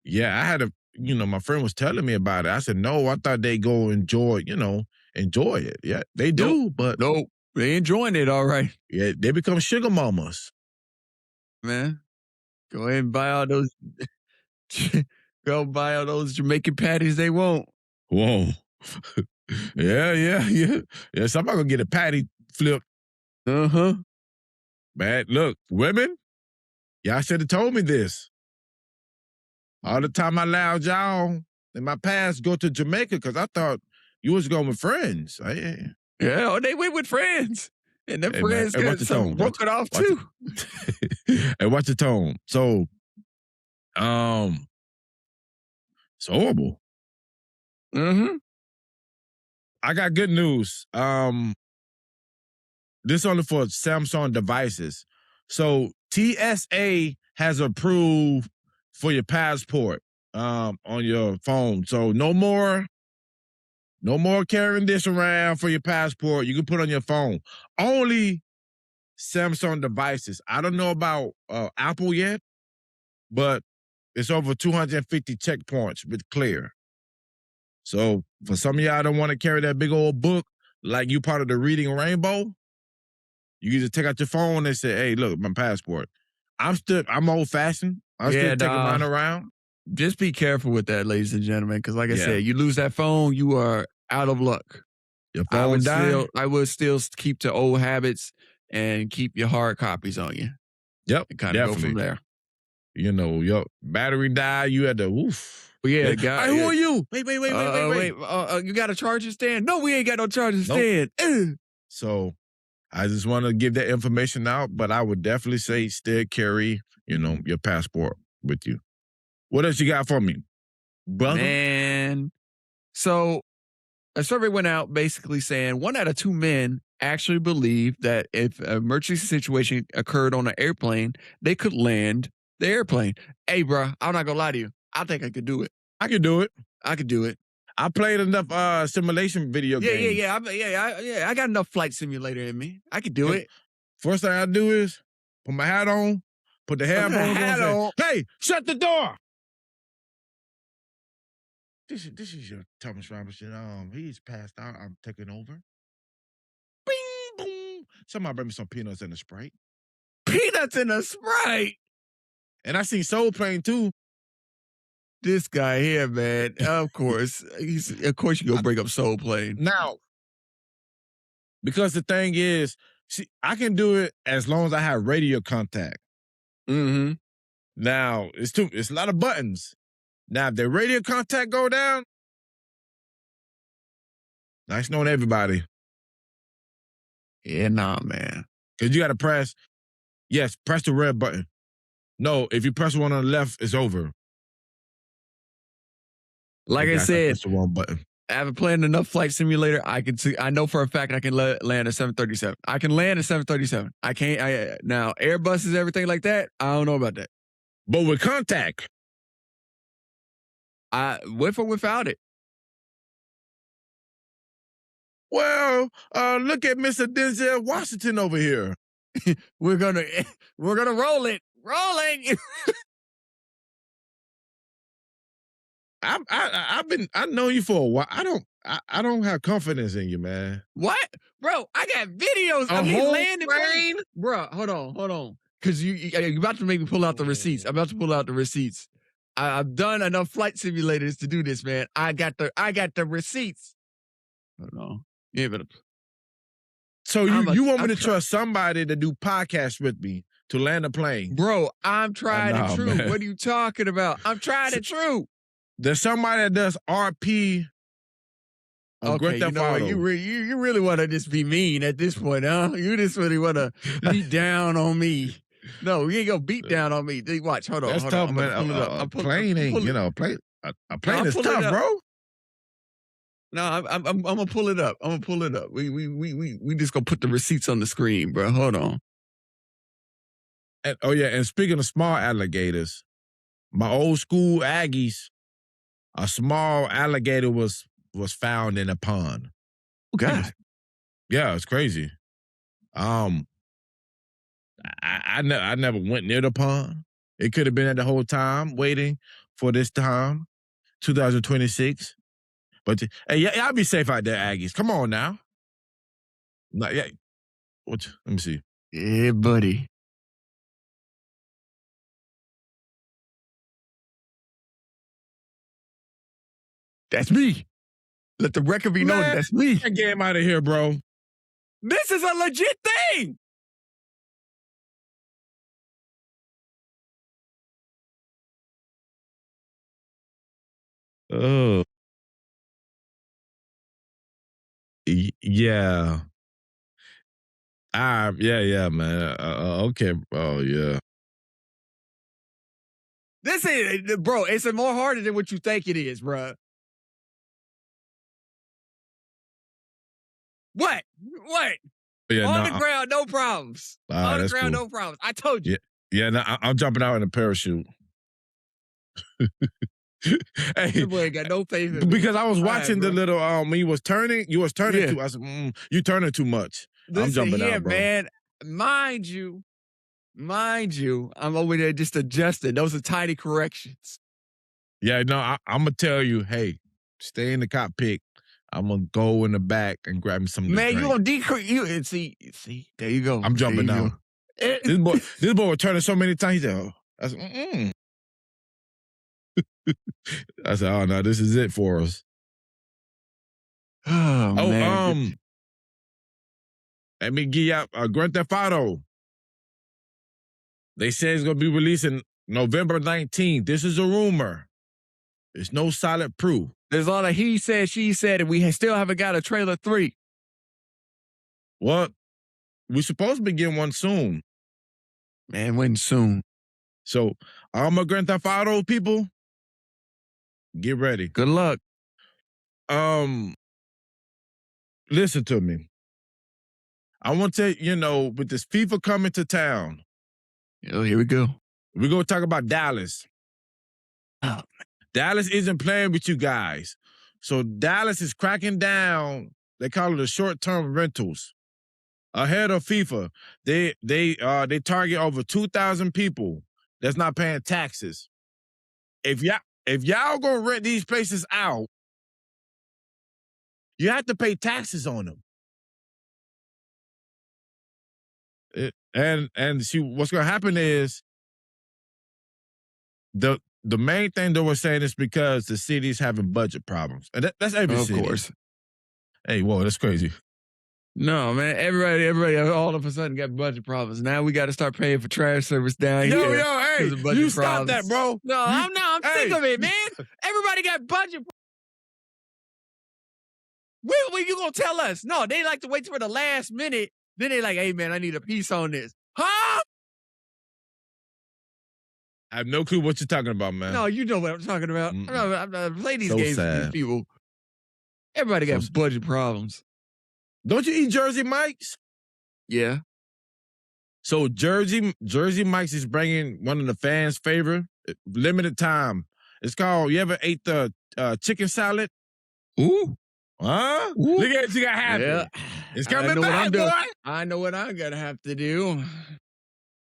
[SPEAKER 1] Yeah, I had my friend was telling me about it. I said, no, I thought they go enjoy it. Yeah, they do, but
[SPEAKER 2] nope, they enjoying it all right.
[SPEAKER 1] Yeah, they become sugar mamas.
[SPEAKER 2] Man, go ahead and buy all those Jamaican patties they want.
[SPEAKER 1] Whoa. Yeah. Somebody gonna get a patty flip.
[SPEAKER 2] Uh-huh.
[SPEAKER 1] Man, look, women, y'all should have told me this. All the time I allowed y'all in my past go to Jamaica because I thought you was going with friends.
[SPEAKER 2] Yeah, they went with friends. And their friends got some broke it off too.
[SPEAKER 1] Hey, watch the tone. So, it's horrible.
[SPEAKER 2] Mm-hmm.
[SPEAKER 1] I got good news. This only for Samsung devices. So TSA has approved for your passport on your phone. So no more carrying this around for your passport. You can put on your phone. Only Samsung devices. I don't know about Apple yet, but it's over 250 checkpoints with clear. So for some of y'all don't want to carry that big old book like you part of the Reading Rainbow, you can just take out your phone and say, hey, look, my passport. I'm old fashioned. I'm still taking mine around.
[SPEAKER 2] Just be careful with that, ladies and gentlemen, because like I said, you lose that phone, you are out of luck.
[SPEAKER 1] Your phone died?
[SPEAKER 2] I would still keep to old habits and keep your hard copies on you.
[SPEAKER 1] Yep,
[SPEAKER 2] and kind of go from there.
[SPEAKER 1] You know, your battery died, you had to, oof.
[SPEAKER 2] Yeah, guy.
[SPEAKER 1] Hey, who are you? Wait.
[SPEAKER 2] You got a charger stand? No, we ain't got no charger stand.
[SPEAKER 1] So I just want to give that information out, but I would definitely say still carry, your passport with you. What else you got for me, brother?
[SPEAKER 2] Man, so a survey went out basically saying 1 out of 2 men actually believe that if an emergency situation occurred on an airplane, they could land the airplane. Hey, bro, I'm not gonna lie to you. I think I could do it.
[SPEAKER 1] I could do it.
[SPEAKER 2] I
[SPEAKER 1] played enough simulation video games.
[SPEAKER 2] Yeah. I got enough flight simulator in me. I could do it.
[SPEAKER 1] First thing I do is put my hat on, put the headphones on. Hey, shut the door. This is your Thomas Robinson. He's passed out. I'm taking over. Bing, boom. Somebody bring me some peanuts and a Sprite.
[SPEAKER 2] Peanuts and a Sprite?
[SPEAKER 1] And I seen Soul Plane too.
[SPEAKER 2] This guy here, man. Of course. Of course you gonna bring up Soul Plane.
[SPEAKER 1] Now, because the thing is, see, I can do it as long as I have radio contact.
[SPEAKER 2] Mm-hmm.
[SPEAKER 1] Now, it's a lot of buttons. Now, if the radio contact go down, nice knowing everybody.
[SPEAKER 2] Yeah, nah, man.
[SPEAKER 1] Because you got to press the red button. No, if you press one on the left, it's over.
[SPEAKER 2] Like I said,
[SPEAKER 1] press the wrong button.
[SPEAKER 2] After playing enough flight simulator, I know for a fact I can land a 737. I can land a 737. I can't, now Airbuses, everything like that, I don't know about that.
[SPEAKER 1] But with contact.
[SPEAKER 2] With or without it.
[SPEAKER 1] Well, look at Mr. Denzel Washington over here.
[SPEAKER 2] We're gonna roll it. Rolling.
[SPEAKER 1] I've known you for a while. I don't have confidence in you, man.
[SPEAKER 2] What? Bro, I got videos of me landing plane. Bro, hold on. Cause you're about to make me pull out the receipts. I'm about to pull out the receipts. I've done enough flight simulators to do this, man. I got the receipts. Hold on. Yeah, but
[SPEAKER 1] so you want me to trust somebody to do podcasts with me to land a plane?
[SPEAKER 2] Bro, I'm tried and true. Man. What are you talking about? I'm tried and true.
[SPEAKER 1] There's somebody that does RP.
[SPEAKER 2] Okay, you know what? You really want to just be mean at this point, huh? You just really want to beat down on me. No, you ain't gonna beat down on me. Watch, hold on.
[SPEAKER 1] That's tough, man. A plane ain't, a plane is tough, bro.
[SPEAKER 2] No, I'm gonna pull it up. I'm gonna pull it up. We just gonna put the receipts on the screen, bro. Hold on.
[SPEAKER 1] And, and speaking of small alligators, my old school Aggies, a small alligator was found in a pond.
[SPEAKER 2] Oh, God.
[SPEAKER 1] Yeah, it's crazy. I never went near the pond. It could have been at the whole time waiting for this time, 2026. But hey, y'all be safe out there, Aggies. Come on now. Let me see.
[SPEAKER 2] Yeah, buddy. That's me. Let the record be known that's me.
[SPEAKER 1] Get him out of here, bro.
[SPEAKER 2] This is a legit thing.
[SPEAKER 1] Oh. Yeah. Yeah, man. Okay. Oh, yeah.
[SPEAKER 2] This is, bro, it's more harder than what you think it is, bro. What?
[SPEAKER 1] Yeah,
[SPEAKER 2] on the ground, no problems. On the ground,
[SPEAKER 1] cool.
[SPEAKER 2] No problems. I told you.
[SPEAKER 1] Yeah, no, I'm jumping out in a parachute.
[SPEAKER 2] Hey, the boy ain't got no faith in
[SPEAKER 1] because I was watching the little when you was turning too. I said, you turning too much. I'm jumping out, bro.
[SPEAKER 2] Man, mind you, I'm over there just adjusting. Those are tiny corrections.
[SPEAKER 1] Yeah, no, I'm gonna tell you, hey, stay in the cockpit. I'm gonna go in the back and grab me some.
[SPEAKER 2] Man, you gonna decrease you and see. There you go.
[SPEAKER 1] I'm jumping down. This boy was turning so many times. He said, I said, I said, oh no, this is it for us.
[SPEAKER 2] Oh man.
[SPEAKER 1] Let me give you Grand Theft Auto. They say it's gonna be releasing November 19th. This is a rumor. There's no solid proof.
[SPEAKER 2] There's a lot of he said, she said, and we still haven't got a trailer 3.
[SPEAKER 1] Well, we're supposed to be getting one soon.
[SPEAKER 2] Man, when soon?
[SPEAKER 1] So, all my Grand Theft Auto people, get ready.
[SPEAKER 2] Good luck.
[SPEAKER 1] Listen to me. I want to tell you, with this FIFA coming to town.
[SPEAKER 2] Oh, here we go.
[SPEAKER 1] We're going to talk about Dallas.
[SPEAKER 2] Oh,
[SPEAKER 1] Dallas isn't playing with you guys. So Dallas is cracking down. They call it a short-term rentals. Ahead of FIFA, they target over 2,000 people that's not paying taxes. If y'all gonna rent these places out, you have to pay taxes on them. And see, what's gonna happen is the main thing that we're saying is because the city's having budget problems. And that's every city.
[SPEAKER 2] Of course.
[SPEAKER 1] Hey, whoa, that's crazy.
[SPEAKER 2] No, man, everybody all of a sudden got budget problems. Now we got to start paying for trash service down here.
[SPEAKER 1] Yo, hey, you stop that, bro.
[SPEAKER 2] No, I'm sick of it, man. Everybody got budget problems. When you gonna tell us? No, they like to wait for the last minute. Then they like, hey, man, I need a piece on this. Huh?
[SPEAKER 1] I have no clue what you're talking about, man.
[SPEAKER 2] No, you know what I'm talking about. I'm not playing these games with these people. Everybody got budget problems.
[SPEAKER 1] Don't you eat Jersey Mike's?
[SPEAKER 2] Yeah.
[SPEAKER 1] So Jersey Mike's is bringing one of the fans' favorite, limited time. It's called, you ever ate the chicken salad?
[SPEAKER 2] Ooh.
[SPEAKER 1] Huh?
[SPEAKER 2] Ooh.
[SPEAKER 1] Look at you got happy. Yeah. It's coming back, boy.
[SPEAKER 2] I know what I'm going to have to do.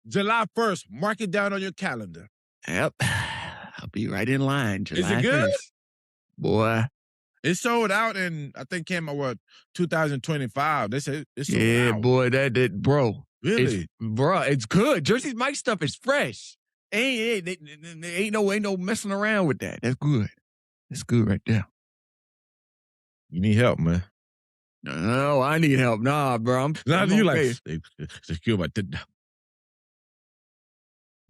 [SPEAKER 1] July 1st. Mark it down on your calendar.
[SPEAKER 2] Yep. I'll be right in line. July
[SPEAKER 1] Is it good?
[SPEAKER 2] 1st. Boy.
[SPEAKER 1] It sold out in, I think, came out, 2025. They said it sold out.
[SPEAKER 2] Yeah, boy, that, bro.
[SPEAKER 1] Really?
[SPEAKER 2] It's good. Jersey Mike's stuff is fresh. Ain't no messing around with that. That's good. That's good right there.
[SPEAKER 1] You need help, man.
[SPEAKER 2] No, I need help. Nah, bro. I'm
[SPEAKER 1] you
[SPEAKER 2] okay.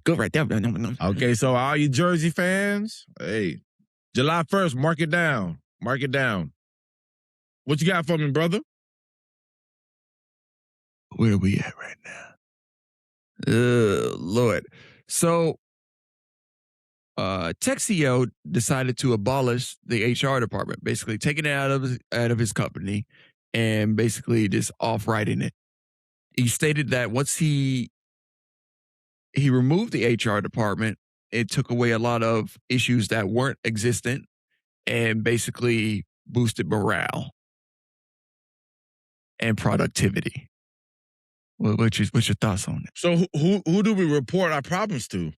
[SPEAKER 2] Good right there.
[SPEAKER 1] Okay, so all you Jersey fans, hey, July 1st, mark it down. Mark it down. What you got for me, brother?
[SPEAKER 2] Where are we at right now? Lord. So, Tech CEO decided to abolish the HR department, basically taking it out of his company and basically just off-writing it. He stated that once he removed the HR department, it took away a lot of issues that weren't existent and basically boosted morale and productivity. What's your thoughts on it?
[SPEAKER 1] So who do we report our problems to?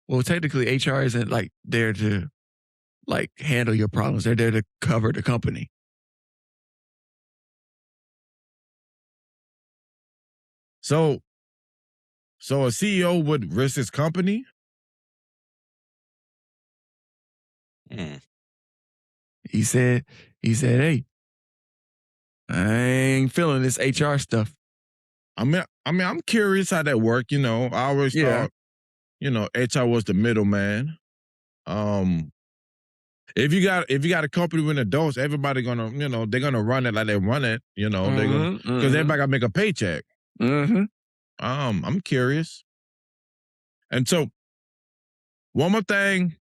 [SPEAKER 2] Well, technically, HR isn't like there to like handle your problems. They're there to cover the company.
[SPEAKER 1] So a CEO would risk his company?
[SPEAKER 2] He said, hey, I ain't feeling this HR stuff.
[SPEAKER 1] I mean, I'm curious how that worked. I always thought, HR was the middleman. If you got a company with adults, everybody gonna, they're gonna run it like they run it. They're gonna because everybody gotta make a paycheck. I'm curious. And so, one more thing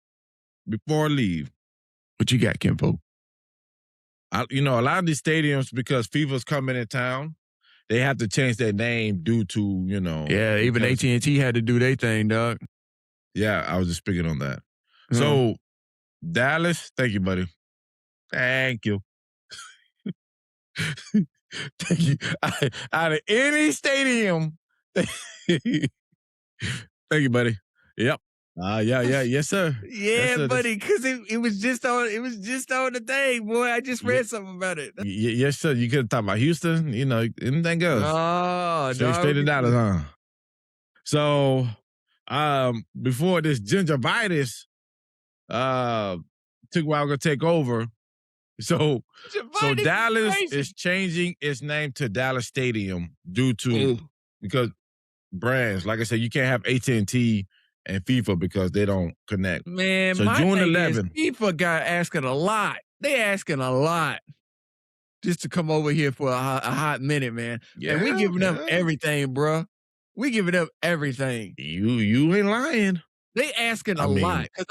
[SPEAKER 1] before I leave.
[SPEAKER 2] What you got, Kimpo?
[SPEAKER 1] A lot of these stadiums, because FIFA's coming in town, they have to change their name due to,
[SPEAKER 2] Yeah, even AT&T had to do their thing, dog.
[SPEAKER 1] Yeah, I was just speaking on that. So, Dallas, thank you, buddy. Thank you. Thank you. Out of any stadium. Thank you, buddy. Yep. Yes, sir.
[SPEAKER 2] Yeah,
[SPEAKER 1] yes, sir.
[SPEAKER 2] buddy, because it was just on the thing, boy. I just read something about it.
[SPEAKER 1] Yes, sir. You could have talked about Houston, anything else.
[SPEAKER 2] Oh,
[SPEAKER 1] Straight to Dallas, huh? So, before this gingivitis took a while to take over, so Dallas is changing its name to Dallas Stadium due to because brands, like I said, you can't have AT&T and FIFA because they don't connect.
[SPEAKER 2] Man,
[SPEAKER 1] so
[SPEAKER 2] my
[SPEAKER 1] June
[SPEAKER 2] thing
[SPEAKER 1] 11th,
[SPEAKER 2] is FIFA got asking a lot. They asking a lot just to come over here for a hot minute, man. Yeah, and we giving them everything, bro. We giving them everything.
[SPEAKER 1] You ain't lying.
[SPEAKER 2] They asking a lot because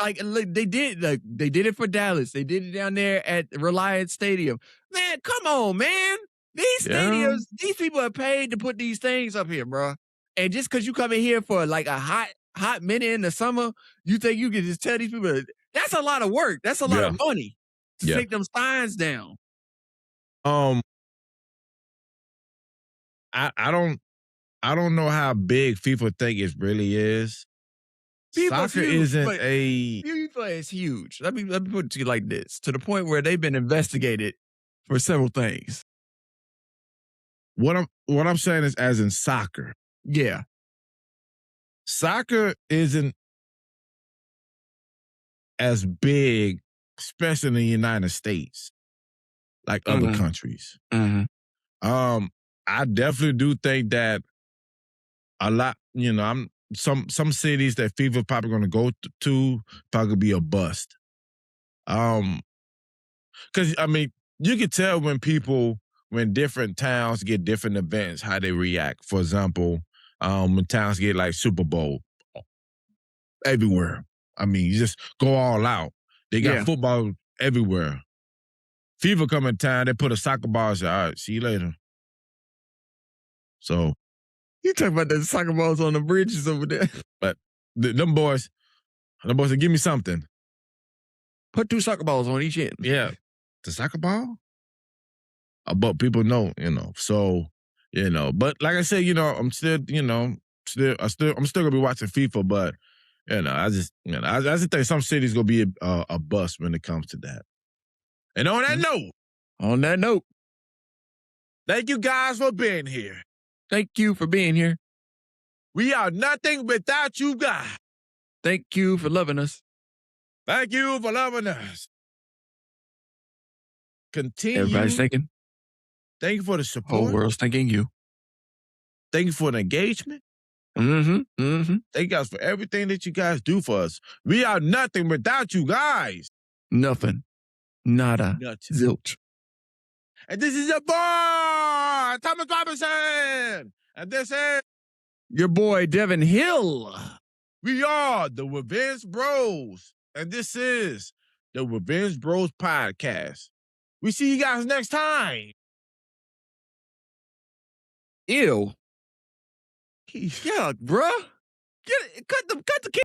[SPEAKER 2] they did it for Dallas. They did it down there at Reliance Stadium. Man, come on, man. These stadiums, these people are paid to put these things up here, bro. And just because you come in here for like a hot minute in the summer, you think you can just tell these people that's a lot of work. That's a lot of money to take them signs down.
[SPEAKER 1] I don't know how big FIFA think it really is. Soccer isn't
[SPEAKER 2] FIFA is huge. Let me put it to you like this: to the point where they've been investigated for several things.
[SPEAKER 1] What I'm saying is, as in soccer.
[SPEAKER 2] Yeah.
[SPEAKER 1] Soccer isn't as big, especially in the United States, like other countries. I definitely do think that a lot, some cities that FIFA probably going to go to probably be a bust. Because, you can tell when different towns get different events, how they react. For example, when towns get like Super Bowl everywhere. You just go all out. They got football everywhere. FIFA come in town, they put a soccer ball and say, all right, see you later. So.
[SPEAKER 2] You talking about the soccer balls on the bridges over there.
[SPEAKER 1] But them boys said, give me something.
[SPEAKER 2] Put 2 soccer balls on each end.
[SPEAKER 1] Yeah. The soccer ball? But people know, So, but like I said, I'm still, I'm still gonna be watching FIFA, but I just think some cities gonna be a bust when it comes to that. And on that note, thank you guys for being here.
[SPEAKER 2] Thank you for being here.
[SPEAKER 1] We are nothing without you guys.
[SPEAKER 2] Thank you for loving us.
[SPEAKER 1] Thank you for loving us. Continue.
[SPEAKER 2] Everybody's thinking.
[SPEAKER 1] Thank you for the support.
[SPEAKER 2] Whole world's thanking you.
[SPEAKER 1] Thank you for the engagement.
[SPEAKER 2] Thank
[SPEAKER 1] you guys for everything that you guys do for us. We are nothing without you guys.
[SPEAKER 2] Nothing. Nada.
[SPEAKER 1] Nothing.
[SPEAKER 2] Zilch.
[SPEAKER 1] And this is your boy, Thomas Robinson. And this is
[SPEAKER 2] your boy, Devin Hill.
[SPEAKER 1] We are the Therevengebros. And this is the Therevengebros podcast. We see you guys next time.
[SPEAKER 2] Ew. Yeah, bruh. Cut the